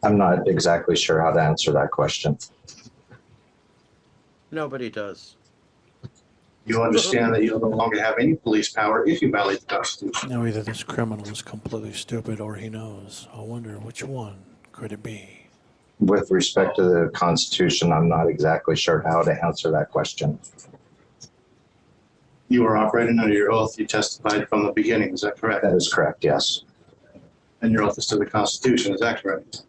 I'm not exactly sure how to answer that question. Nobody does. You understand that you'll no longer have any police power if you violate the Constitution. Now either this criminal is completely stupid or he knows. I wonder which one could it be? With respect to the Constitution, I'm not exactly sure how to answer that question. You were operating under your oath. You testified from the beginning. Is that correct? That is correct, yes. And your oath is to the Constitution. Is that correct?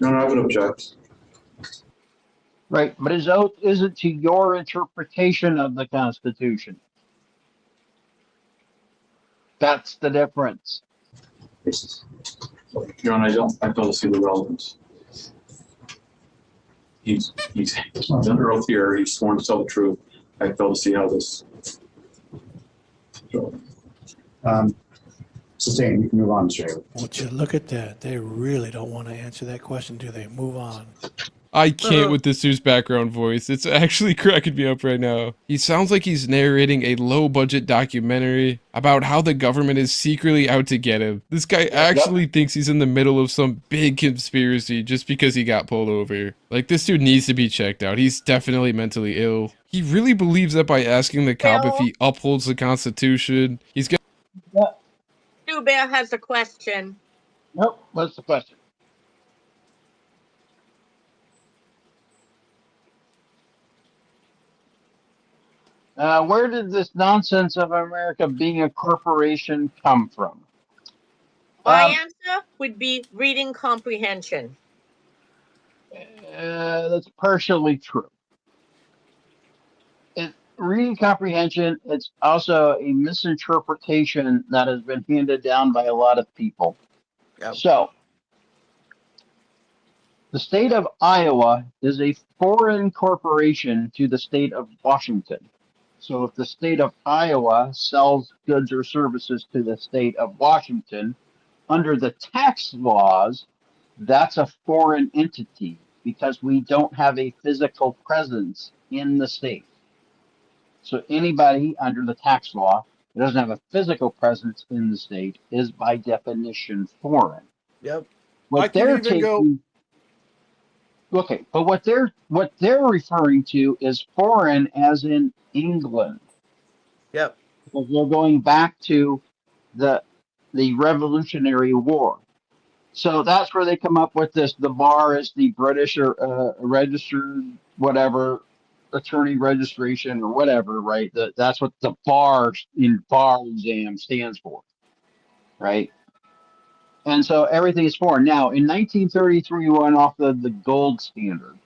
No, I would object. Right, but his oath isn't to your interpretation of the Constitution. That's the difference. Your Honor, I fail to see the relevance. He's under oath here. He's sworn to tell the truth. I fail to see how this. Sustain, you can move on, Mr. Haley. Would you look at that? They really don't want to answer that question, do they? Move on. I can't with this dude's background voice. It's actually cracking me up right now. He sounds like he's narrating a low-budget documentary about how the government is secretly out to get him. This guy actually thinks he's in the middle of some big conspiracy just because he got pulled over. Like, this dude needs to be checked out. He's definitely mentally ill. He really believes that by asking the cop if he upholds the Constitution, he's got... Stu Bear has a question. Nope, what's the question? Where did this nonsense of America being a corporation come from? My answer would be reading comprehension. That's partially true. Reading comprehension, it's also a misinterpretation that has been handed down by a lot of people. Yep. So, the state of Iowa is a foreign corporation to the state of Washington. So if the state of Iowa sells goods or services to the state of Washington, under the tax laws, that's a foreign entity because we don't have a physical presence in the state. So anybody under the tax law it doesn't have a physical presence in the state, is by definition foreign. Yep. What they're taking, okay, but what they're referring to is foreign as in England. Yep. Because they're going back to the Revolutionary War. So that's where they come up with this. The bar is the British or registered whatever attorney registration or whatever, right? That's what the bar exam stands for, right? And so everything is foreign. Now, in 1933, we went off the gold standard.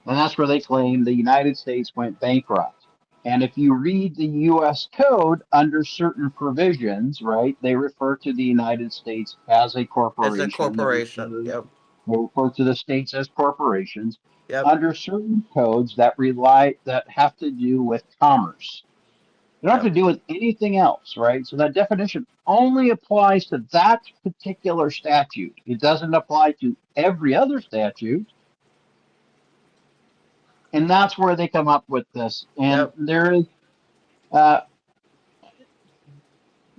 And that's where they claim the United States went bankrupt. And if you read the U.S. Code under certain provisions, right, they refer to the United States as a corporation. As a corporation, yep. They refer to the states as corporations. Yep. Under certain codes that have to do with commerce. They don't have to do with anything else, right? So that definition only applies to that particular statute. It doesn't apply to every other statute. And that's where they come up with this. And there is,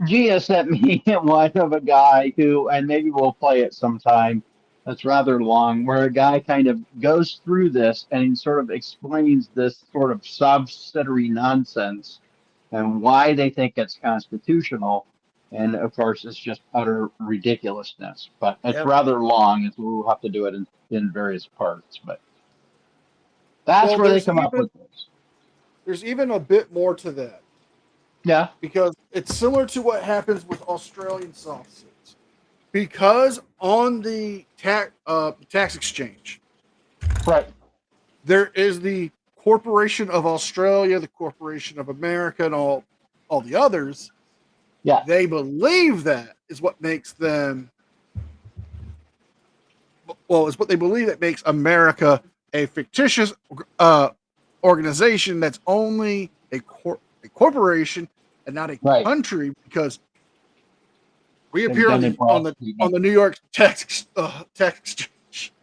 Gia sent me one of a guy who, and maybe we'll play it sometime, that's rather long, where a guy kind of goes through this and he sort of explains this sort of subsidiary nonsense and why they think it's constitutional. And of course, it's just utter ridiculousness. But it's rather long, and we'll have to do it in various parts. But that's where they come up with this. There's even a bit more to that. Yeah. Because it's similar to what happens with Australian soft suits. Because on the tax exchange, right, there is the Corporation of Australia, the Corporation of America, and all the others. Yeah. They believe that is what makes them, well, it's what they believe that makes America a fictitious organization that's only a corporation and not a country, because we appear on the New York tax exchange.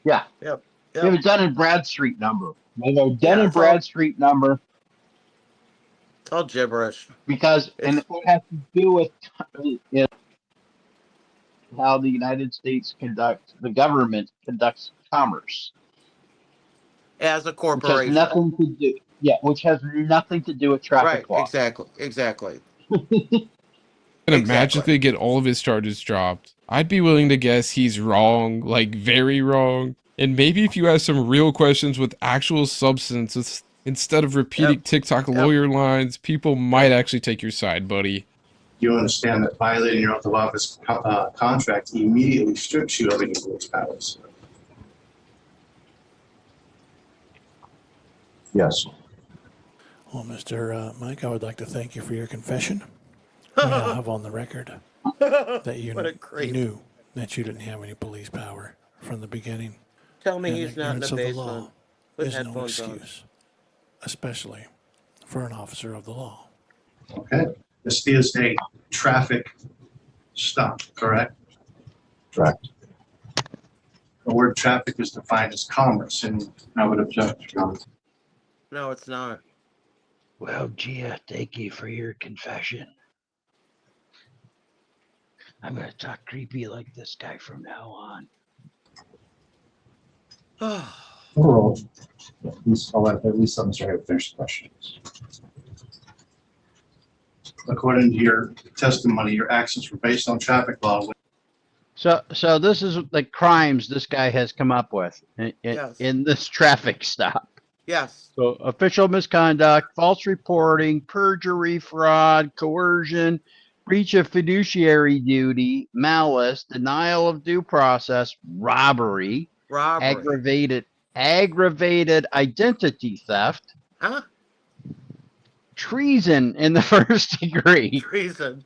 Yeah. Yep. They have a Dun & Bradstreet number. They have a Dun & Bradstreet number. It's all gibberish. Because, and it has to do with how the United States the government conducts commerce. As a corporation. Which has nothing to do, which has nothing to do with traffic law. Exactly. Gonna magically get all of his charges dropped. I'd be willing to guess he's wrong, like very wrong. And maybe if you ask some real questions with actual substance instead of repeating TikTok lawyer lines, people might actually take your side, buddy. You understand that violating your oath of office contract immediately strips you of any police powers. Yes. Well, Mr. Mike, I would like to thank you for your confession. We now have on the record that you knew that you didn't have any police power from the beginning. Tell me he's not in the Ignorance of the basement law with is no headphones on. excuse, especially for an officer of the law. Okay. This is a traffic stop, correct? Correct. The word traffic is defined as commerce, and I would object, Your Honor. No, it's not. Well, Gia, thank you for your confession. I'm going to talk creepy like this guy from now on. Overall, I'll let at least some sort of finish the questions. According to your testimony, your actions were based on traffic law. So this is the crimes this guy has come up with in this traffic stop. Yes. So official misconduct, false reporting, perjury, fraud, coercion, breach of fiduciary duty, malice, denial of due process, robbery, aggravated identity theft, treason in the first degree, treason,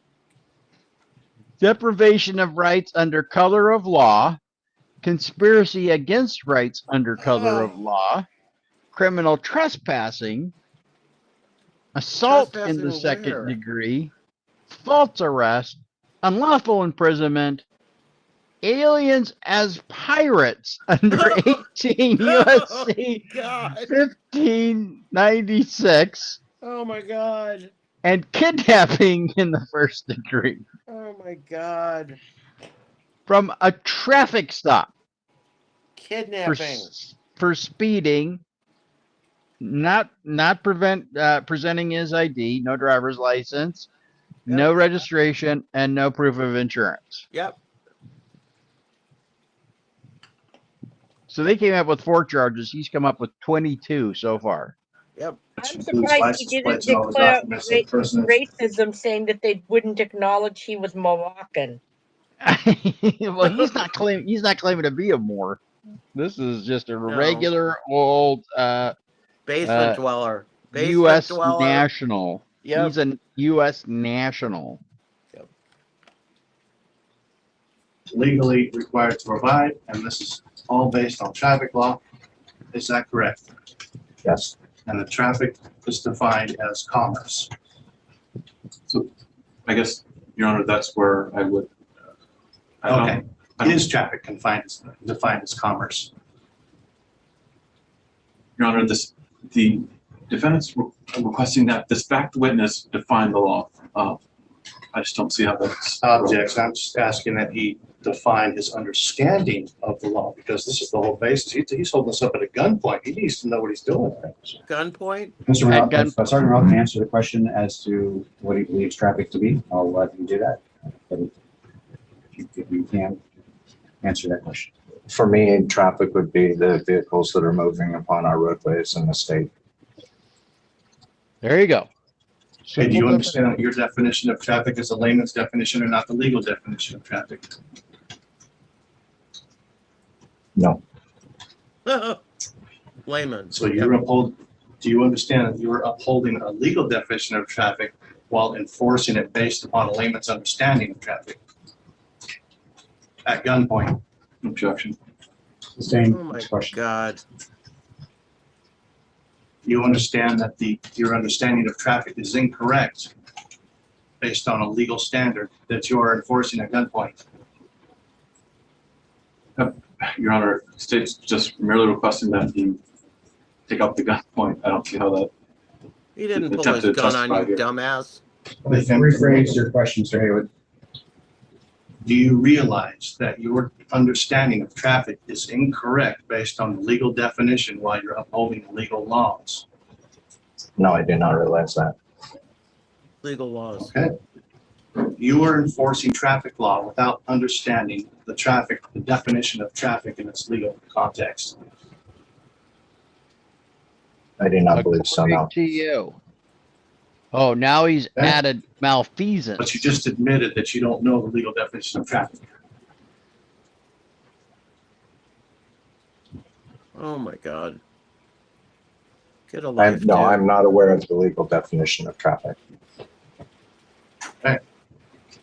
deprivation of rights under color of law, conspiracy against rights under color of law, criminal trespassing, assault in the second degree, false arrest, unlawful imprisonment, aliens as pirates under 18 USC 1596. Oh my God. and kidnapping in the first degree Oh my God. from a traffic stop for, Kidnapping. for speeding, not presenting his ID, no driver's license, no registration, and no proof of insurance. Yep. So they came up with 4 charges. He's come up with 22 so far. Yep. I'm surprised he didn't declare racism, saying that they wouldn't acknowledge he was Moroccan. Well, he's not claiming to be a Moor. This is just a regular old basement dweller. Basement U.S. dweller. national. Yep. He's a U.S. national. Yep. Legally required to provide, and this is all based on traffic law. Is that correct? Yes. And the traffic is defined as commerce. So I guess, Your Honor, that's where I would. Okay. Is traffic defined as commerce? Your Honor, the defendants were requesting that this fact witness define the law. I just don't see how that's. Objects. I'm just asking that he define his understanding of the law, because this is the whole basis. He's holding us up at a gunpoint. He needs to know what he's doing. Gunpoint? Mr. Ralph, if Sergeant Ralph can answer the question as to what he believes traffic to be, I'll let him do that. But if you can answer that question. For me, traffic would be the vehicles that are moving upon our roadways in the state. There you go. Okay, do you understand that your definition of traffic is a layman's definition and not the legal definition of traffic? No. Layman. So you're do you understand that you're upholding a legal definition of traffic while enforcing it based upon a layman's understanding of traffic? At gunpoint. Objection. Sustained. Oh my question. God. You understand that your understanding of traffic is incorrect based on a legal standard that you are enforcing at gunpoint. Your Honor, state's just merely requesting that you take out the gun point. I don't see how that. He didn't pull Attempt his to gun on you, justify here. dumbass. Rephrase your question, Sir Haywood. Do you realize that your understanding of traffic is incorrect based on the legal definition while you're upholding legal laws? No, I do not realize that. Legal laws. Okay. You are enforcing traffic law without understanding the definition of traffic in its legal context. I do not believe so, no. To you. Oh, now he's added malfeasance. But you just admitted that you don't know the legal definition of traffic. Oh my God. Get a life. No, I'm not aware of the legal definition of traffic. Okay.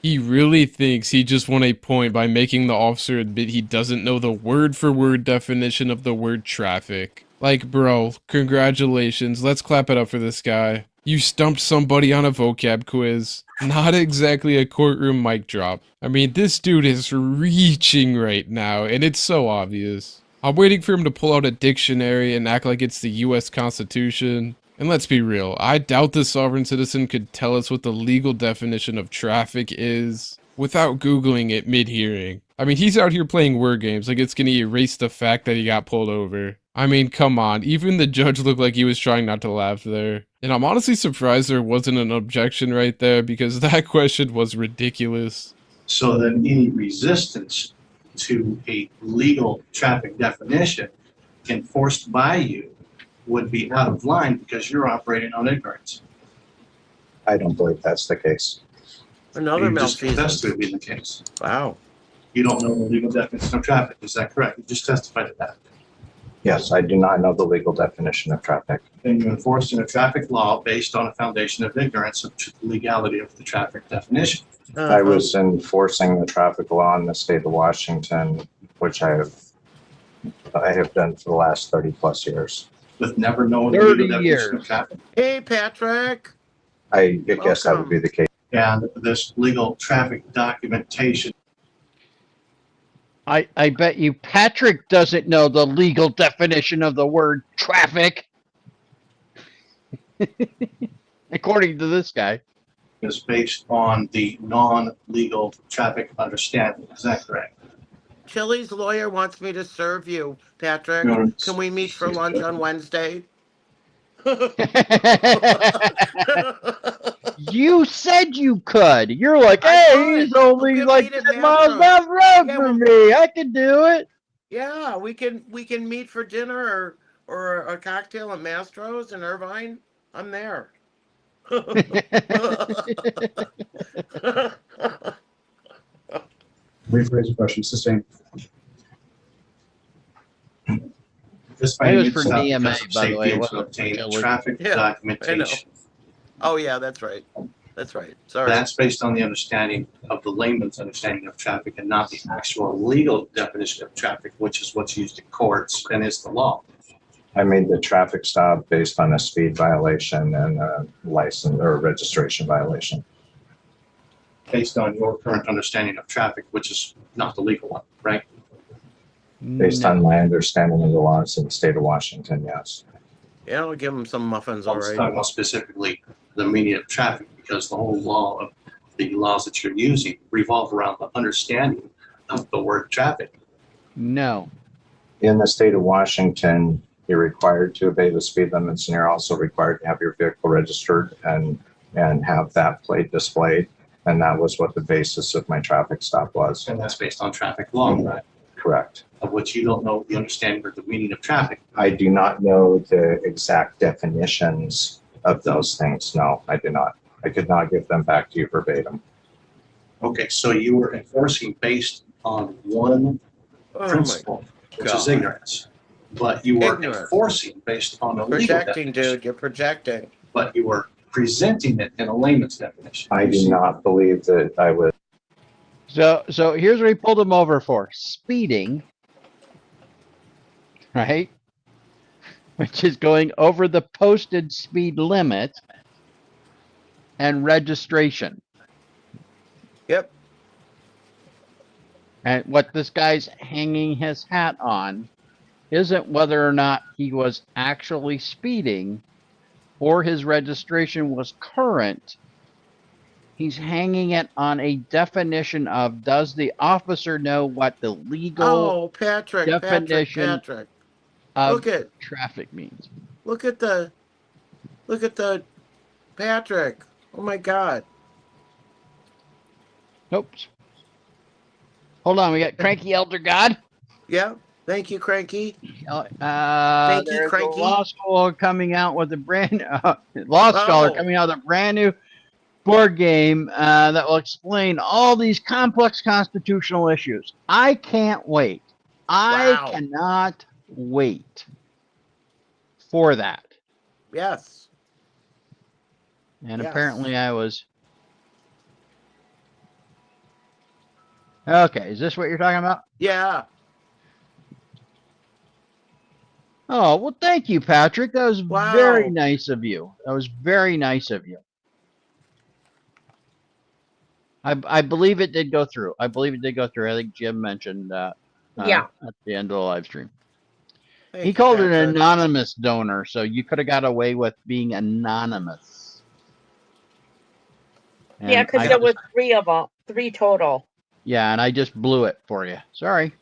He really thinks he just won a point by making the officer admit he doesn't know the word-for-word definition of the word traffic. Like, bro, congratulations. Let's clap it up for this guy. You stumped somebody on a vocab quiz. Not exactly a courtroom mic drop. I mean, this dude is reaching right now, and it's so obvious. I'm waiting for him to pull out a dictionary and act like it's the US Constitution. And let's be real, I doubt this sovereign citizen could tell us what the legal definition of traffic is without Googling it mid-hearing. I mean, he's out here playing word games like it's gonna erase the fact that he got pulled over. I mean, come on, even the judge looked like he was trying not to laugh there. And I'm honestly surprised there wasn't an objection right there because that question was ridiculous. So then any resistance to a legal traffic definition enforced by you would be out of line because you're operating on ignorance. I don't believe that's the case. Another You just malfeasance. confessed to it being the case. Wow. You don't know the legal definition of traffic, is that correct? You just testified to that. Yes, I do not know the legal definition of traffic. And you're enforcing a traffic law based on a foundation of ignorance of the legality of the traffic definition. I was enforcing the traffic law in the state of Washington, which I have done for the last 30 plus years. With never knowing the 30 legal definition of traffic. Hey, Patrick. I guess that would be the case. And this legal traffic documentation. I bet you Patrick doesn't know the legal definition of the word traffic. According according to this guy. Is based on the non-legal traffic understanding. Is that correct? Chili's lawyer wants me to serve you, Patrick. No. Can we meet for lunch on Wednesday? You said you could. You're like, I hey, could. he's only We could like meet in 10 miles Mastro. down the road Yeah, from well- me. I can do it. Yeah, we can meet for dinner or a cocktail at Mastro's in Irvine. I'm there. Rephrase the question, sustained. This It was means for that DMA, because of by the way, safety it and wasn't to for obtain Chili. traffic Yeah, documentation. Oh yeah, that's right. That's right. Sorry. That's based on the understanding of the layman's understanding of traffic and not the actual legal definition of traffic, which is what's used in courts and is the law. I made the traffic stop based on a speed violation and a license or registration violation. Based on your current understanding of traffic, which is not the legal one, right? Based on my understanding of the laws in the state of Washington, yes. Yeah, I'll give him some muffins, all I'm talking right. about specifically the meaning of traffic, because the whole law of the laws that you're using revolve around the understanding of the word traffic. No. In the state of Washington, you're required to obey the speed limits, and you're also required to have your vehicle registered and have that plate displayed. And that was what the basis of my traffic stop was. And that's based on traffic law, right? Correct. Of which you don't know the understanding or the meaning of traffic. I do not know the exact definitions of those things. No, I do not. I could not give them back to you verbatim. Okay, so you were enforcing based on one Oh principle, which is God. ignorance. But you were Ignorance. enforcing based on a legal Projecting, definition. dude. You're projecting. But you were presenting it in a layman's definition. I do not believe that I would. So here's what he pulled him over for: speeding, right? Which is going over the posted speed limit, and registration. Yep. And what this guy's hanging his hat on isn't whether or not he was actually speeding or his registration was current. He's hanging it on a definition of, does the officer know what the legal Oh, Patrick, definition Patrick. of Look at traffic means? look at the Patrick. Oh my God. Oops. Hold on, we got Cranky Elder God. Yeah. Thank you, Cranky. Thank you, there's Cranky. a law school coming out with a brand law scholar Oh. coming out with a brand new board game that will explain all these complex constitutional issues. I can't wait. I Wow. cannot wait for that. Yes. And Yes. apparently I was. Okay, is this what you're talking about? Yeah. Oh, well, thank you, Patrick. That was Wow. very nice of you. That was very nice of you. I believe it did go through. I believe it did go through. I think Jim mentioned that Yeah. at the end of the live stream. Thank He you, called it an Patrick. anonymous donor, so you could have got away with being anonymous. And Yeah, because I there just- was three total. Yeah, and I just blew it for you. Sorry.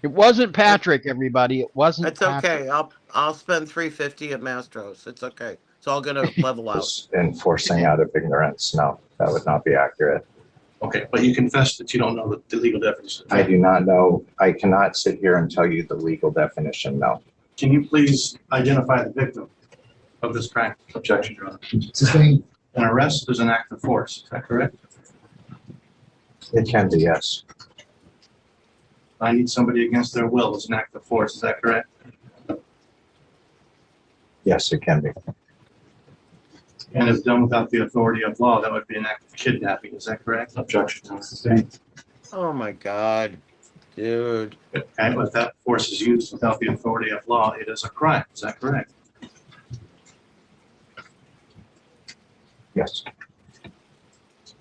It wasn't Patrick, everybody. It wasn't It's Patrick. okay. I'll spend $350 at Mastro's. It's okay. It's all gonna level out. Was enforcing out of ignorance. No, that would not be accurate. Okay, but you confess that you don't know the legal definition. I do not know. I cannot sit here and tell you the legal definition. No. Can you please identify the victim of this crime? Objection, Your Honor. Sustained. An arrest is an act of force, is that correct? It can be, yes. I need somebody against their will is an act of force, is that correct? Yes, it can be. And if done without the authority of law, that would be an act of kidnapping, is that correct? Objection, Your Honor. Sustained. Oh my God, dude. And if that force is used without the authority of law, it is a crime, is that correct? Yes.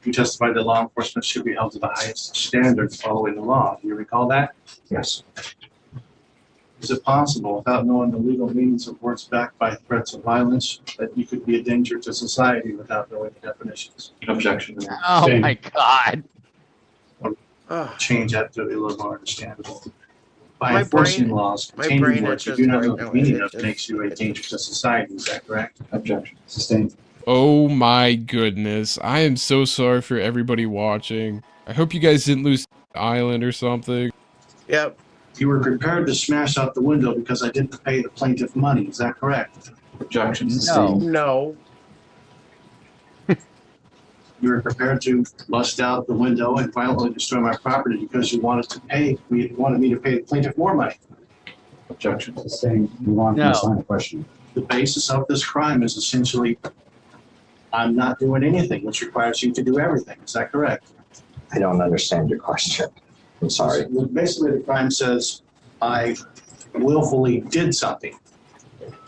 You testified that law enforcement should be held to the highest standards following the law. Do you recall that? Yes. Is Is it possible, without knowing the legal meanings of words backed by threats of violence, that you could be a danger to society without knowing the definitions? Objection. Oh my God. Change that to be a little more understandable. By My enforcing brain- laws my containing brain words you is do not just know right the now, meaning it of just- makes you a danger to society. Is that correct? Objection. Sustained. Oh my goodness. I am so sorry for everybody watching. I hope you guys didn't lose Island or something. Yep. You were prepared to smash out the window because I didn't pay the plaintiff money. Is that correct? Objection. No. No. You were prepared to bust out the window and violently destroy my property because you wanted me to pay the plaintiff more money. Objection. Sustained. Move on to No. this line of questioning. The basis of this crime is essentially I'm not doing anything, which requires you to do everything. Is that correct? I don't understand your question. I'm sorry. Basically, the crime says I willfully did something.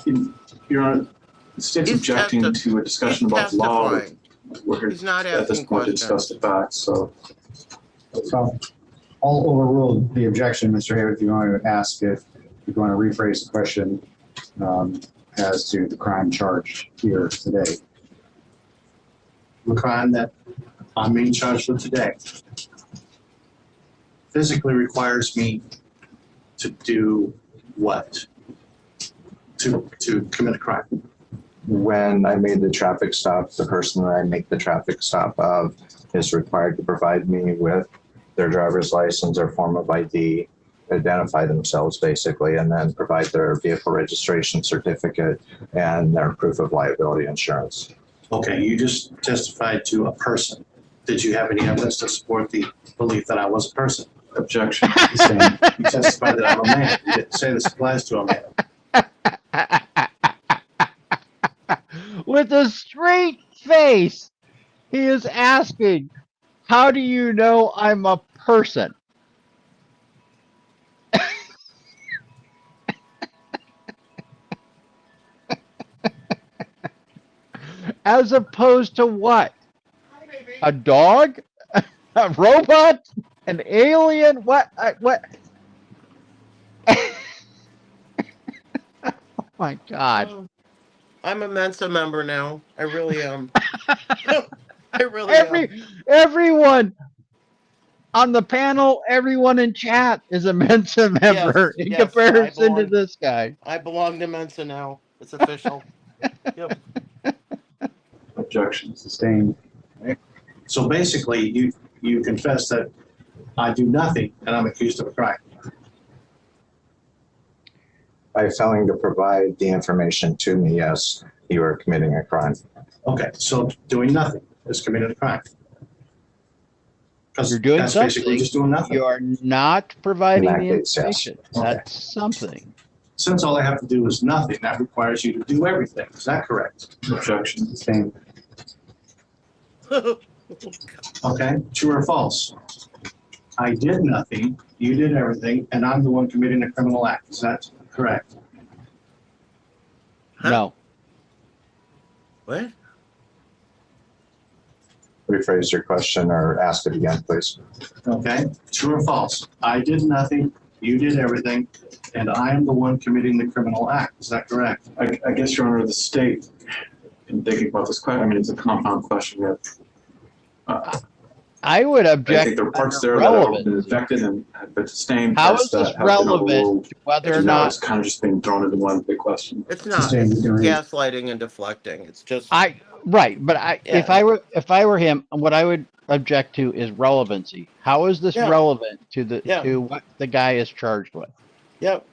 Your Honor, the state's He's objecting testi- to a discussion he's about law. testifying. We're here He's not at this asking point to questions. discuss the facts, so. So I'll overrule the objection, Mr. Hayward, if you want to ask if you want to rephrase the question as to the crime charged here today. The crime that I'm being charged with today physically requires me to do what? To commit a crime. When I made the traffic stop, the person that I make the traffic stop of is required to provide me with their driver's license or form of ID, identify themselves basically, and then provide their vehicle registration certificate and their proof of liability insurance. Okay, you just testified to a person. Did you have any evidence to support the belief that I was a person? Objection. You testified that I'm a man. You didn't say this applies to a man. With a straight face, he is asking, how do you know I'm a person? As opposed to what? A dog? A robot? An alien? What? What? Oh my God. I'm a Mensa member now. I really am. I really am. Everyone on the panel, everyone in chat is a Mensa member in yes, comparison to this guy. I belong to Mensa now. It's official. Yep. Objection. Sustained. So basically, you confess that I do nothing and I'm accused of a crime. By failing to provide the information to me, yes, you are committing a crime. Okay, so doing nothing is committing a crime. You're doing that's something. basically just doing nothing. You are not providing In that the case, yes. information. Okay. That's something. Since all I have to do is nothing, that requires you to do everything. Is that correct? Objection. Sustained. Okay, true or false? I did nothing, you did everything, and I'm the one committing a criminal act. Is that correct? No. What? Rephrase your question or ask it again, please. Okay, true or false? I did nothing, you did everything, and I am the one committing the criminal act. Is that correct? I guess, Your Honor, the state, in thinking about this question, I mean, it's a compound question that I would I object. think there are parts under there that have been relevancy. affected and have been sustained. How parts is this that have been relevant overruled. to whether or Now not it's kind of just being thrown into one big question. It's not. Sustained. It's You can read. gaslighting and deflecting. It's just. right, but if I were him, what I would object to is relevancy. How is this Yeah. relevant to the Yeah. to what the guy is charged with? Yep.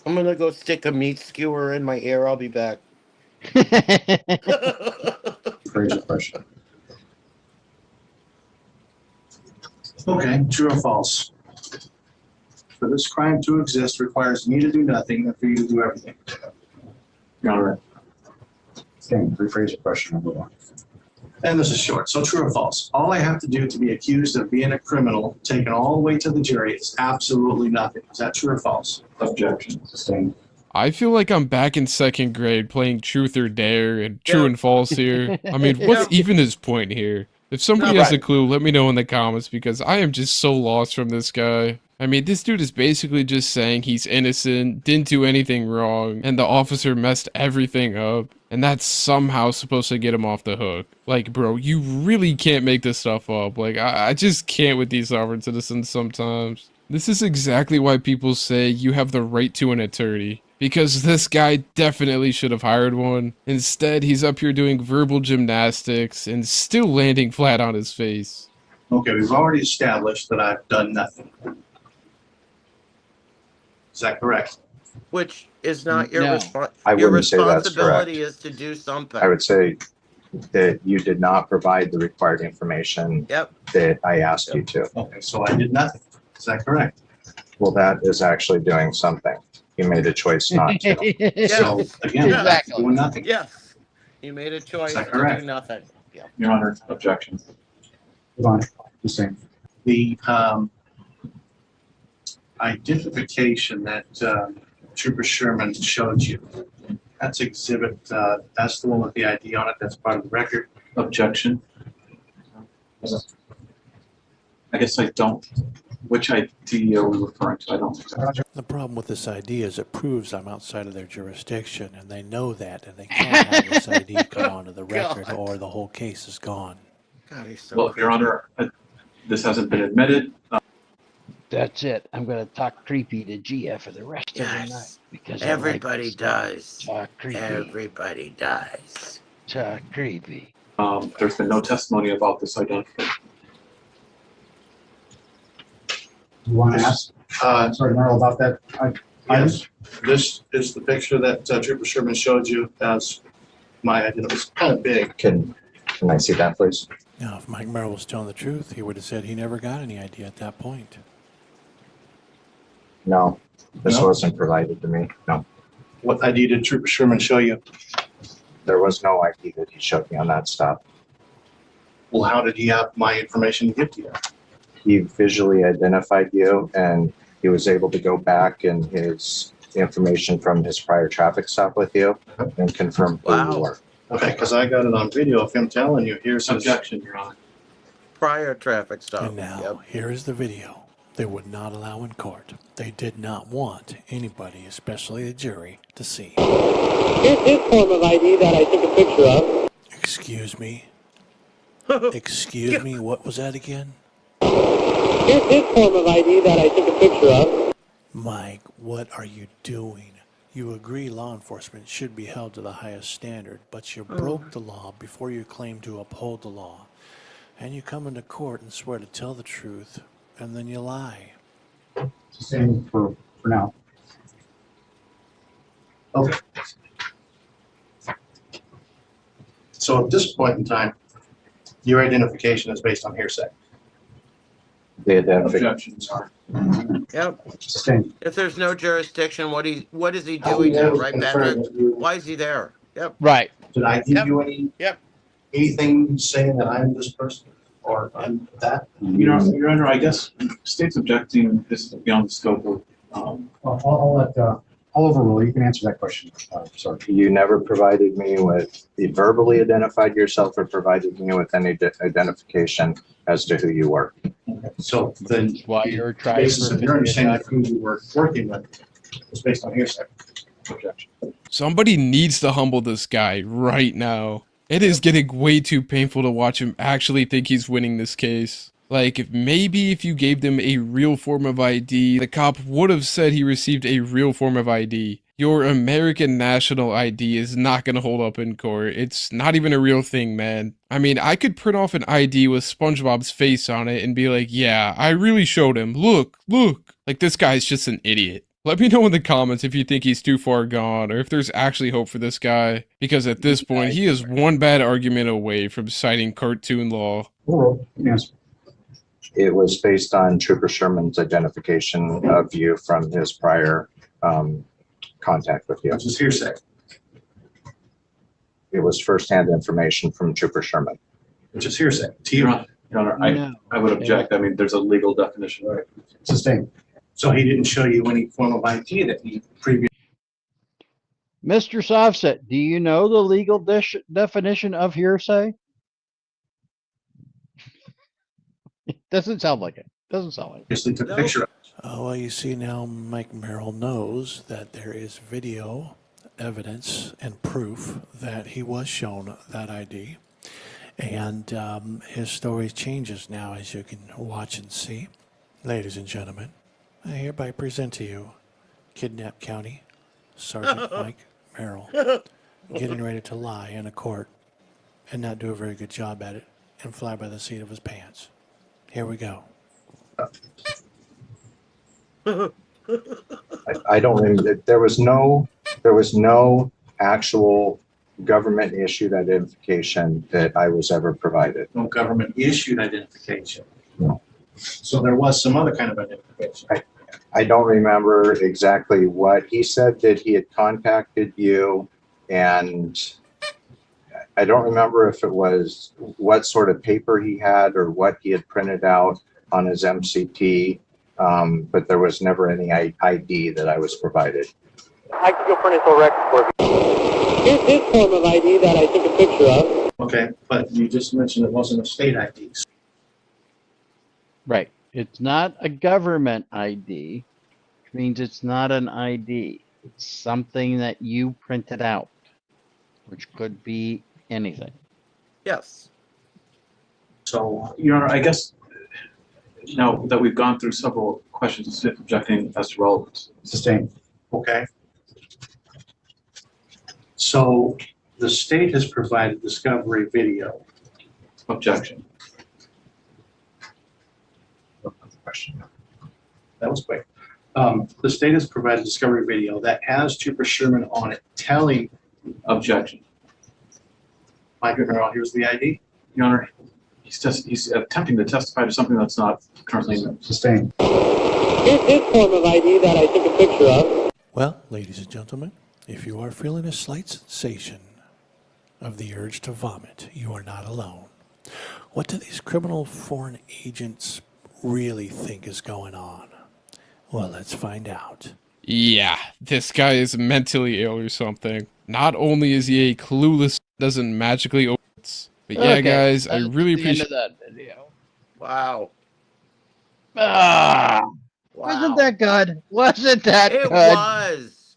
I'm gonna go stick a meat skewer in my ear. I'll be back. Rephrase your question. Okay, true or false? For this crime to exist requires me to do nothing and for you to do everything. Your Honor, Sustained. Rephrase your question. Number one. And this is short, so true or false? All I have to do to be accused of being a criminal, taken all the way to the jury, is absolutely nothing. Is that true or false? objection. Sustained. I feel like I'm back in second grade playing truth or dare and true and false here. I mean, what's even his point here? If somebody has a clue, let me know in the comments because I am just so lost from this guy. I mean, this dude is basically just saying he's innocent, didn't do anything wrong, and the officer messed everything up, and that's somehow supposed to get him off the hook. Like, bro, you really can't make this stuff up. Like, I just can't with these sovereign citizens sometimes. This is exactly why people say you have the right to an attorney. Because this guy definitely should have hired one. Instead, he's up here doing verbal gymnastics and still landing flat on his face. Okay, we've already established that I've done nothing. Is that correct? Which is not your No. I your wouldn't say that's responsibility correct. is to do something. I would say that you did not provide the required information Yep. that I asked you to. Okay, so I did nothing. Is that correct? Well, that is actually doing something. You made a choice not to. So again, Yeah. that's doing nothing. Yes. You made a choice Is that to correct? do nothing. Yeah. Your Honor, objection. Hold on, just saying. The identification that Trooper Sherman showed you, that's exhibit, that's the one with the ID on it, that's part of the record. Objection. I guess I don't. Which ID are we referring to? I don't think so. The problem with this ID is it proves I'm outside of their jurisdiction, and they know that, and they can't have this ID come onto the record, God. or the whole case is gone. God, he's so Well, Your Honor, this hasn't been admitted. That's it. I'm going to talk creepy to GF for the rest of the night. Yes. Because Everybody I like does. talk creepy. Everybody does. Talk creepy. There's been no testimony about this identification. You want to ask, sorry, Merle, about that? Yes, this is the picture that Trooper Sherman showed you as my identity. It was kind of big. Can I see that, please? Now, if Mike Merrill was telling the truth, he would have said he never got any ID at that point. No, this No? wasn't provided to me. No, What ID did Trooper Sherman show you? there was no ID that he showed me on that stuff. Well, how did he have my information to give to you? He visually identified you, and he was able to go back in his information from his prior traffic stop with you and confirm who Wow. you were. Okay, because I got it on video of him telling you, here's his. Objection, Your Honor. Prior traffic stop. And now, Yep. here is the video they would not allow in court. They did not want anybody, especially a jury, to see. Here's his form of ID that I took a picture of. Excuse me? Excuse me, what was that again? Here's his form of ID that I took a picture of. Mike, what are you doing? You agree law enforcement should be held to the highest standard, but you broke the law before you claim to uphold the law. And you come into court and swear to tell the truth, and then you lie. Same for now. Okay. So at this point in time, your identification is based on hearsay. The identification. Objection, sorry. Yep. Sustained. If there's no jurisdiction, what is he doing now, right, Patrick? Why is he there? Yep. Right. Did I give Yep. you any? Yep. Anything saying that I'm this person or I'm that? Your Honor, I guess state's objecting this is beyond the scope of, I'll let, I'll overrule. You can answer that question. Sorry. You never provided me with, you verbally identified yourself or provided me with any identification as to who you were. So then. Why you're trying Basis of your understanding of who you were working with was based on hearsay. Objection. Somebody needs to humble this guy right now. It is getting way too painful to watch him actually think he's winning this case. Like, maybe if you gave them a real form of ID, the cop would have said he received a real form of ID. Your American national ID is not gonna hold up in court. It's not even a real thing, man. I mean, I could print off an ID with SpongeBob's face on it and be like, yeah, I really showed him. Look, look. Like, this guy's just an idiot. Let me know in the comments if you think he's too far gone or if there's actually hope for this guy. Because at this point, he is one bad argument away from citing cartoon law. Overrule. Yes. It was based on Trooper Sherman's identification of you from his prior contact with you. Which is hearsay. It was firsthand information from Trooper Sherman. Which is hearsay. To Your you. Honor, Your Honor, I would object. I mean, there's a legal definition, right? Sustained. So he didn't show you any form of ID that he previously. Mr. Sofset, do you know the legal definition of hearsay? Doesn't sound like it. Doesn't sound like it. Took a picture of. Well, you see now Mike Merrill knows that there is video evidence and proof that he was shown that ID. And his story changes now, as you can watch and see. Ladies and gentlemen, I hereby present to you Kidnap County Sergeant Mike Merrill, getting ready to lie in a court and not do a very good job at it and fly by the seat of his pants. Here we go. I don't remember. There was no actual government issued identification that I was ever provided. No government issued identification. No. So there was some other kind of identification. I don't remember exactly what he said, that he had contacted you, and I don't remember if it was what sort of paper he had or what he had printed out on his MCT, but there was never any ID that I was provided. I can go for an initial record for you. Here's his form of ID that I took a picture of. Okay, but you just mentioned it wasn't a state ID. Right. It's not a government ID, which means it's not an ID. It's something that you printed out, which could be anything. Yes. So, Your Honor, I guess now that we've gone through several questions objecting as to relevance. Sustained. Okay. So the state has provided discovery video. Objection. Question. That was quick. The state has provided discovery video that has Trooper Sherman on it telling. Objection. Mike Merrill, here's the ID. Your Honor, he's attempting to testify to something that's not currently Sustained. Here's his form of ID that I took a picture of. Well, ladies and gentlemen, if you are feeling a slight sensation of the urge to vomit, you are not alone. What do these criminal foreign agents really think is going on? Well, let's find out. Yeah, this guy is mentally ill or something. Not only is he a clueless, doesn't magically open it, but yeah, Okay, guys, I that's really the end appreciate of that video. Wow. Ah, Wow. wasn't that good? Wasn't that It good? was.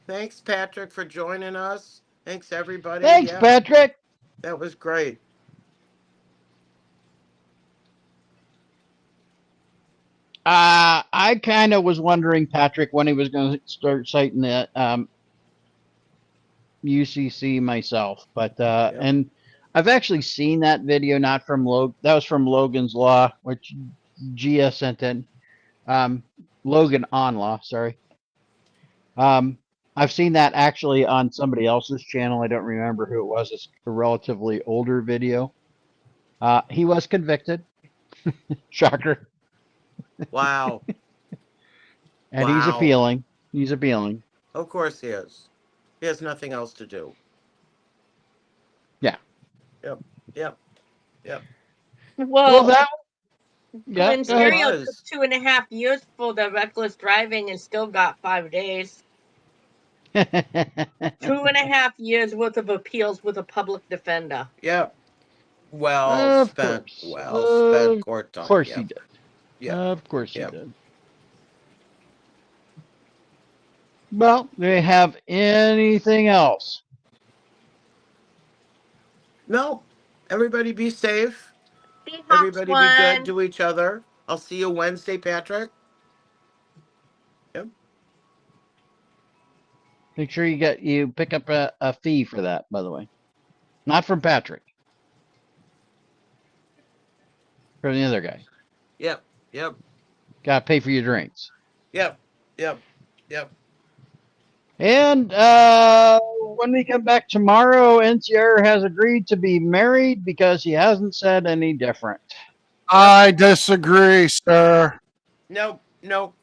Thanks, Patrick, for joining us. Thanks, everybody. Thanks, Yeah, Patrick. that was great. I kind of was wondering, Patrick, when he was going to start citing the UCC myself, but and I've actually seen that video, not from that was from Logan's Law, which Gia sent in. Logan on Law, sorry. I've seen that actually on somebody else's channel. I don't remember who it was. It's a relatively older video. He was convicted. Shocker. Wow. And he's Wow. appealing. He's appealing. Of course he is. He has nothing else to do. Yeah. Yep. Yep. Yep. Well, that. Glenn go ahead. Stereo took 2.5 years for the reckless driving and still got 5 days. 2.5 years worth of appeals with a public defender. Yep. Well Of spent. course. Well spent court time. Of course Yep. he did. Yep. Of course Yep. he did. Well, do they have anything else? No. Everybody be safe. Seahawks Everybody be won. good to each other. I'll see you Wednesday, Patrick. Yep. Make sure you pick up a fee for that, by the way. Not from Patrick. From the other guy. Yep. Yep. Gotta pay for your drinks. Yep. Yep. Yep. And when we come back tomorrow, NCR has agreed to be married because he hasn't said any different. I disagree, sir. Nope. Nope.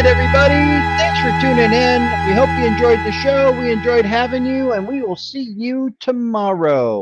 right, everybody. Thanks for tuning in. We hope you enjoyed the show. We enjoyed having you, and we will see you tomorrow.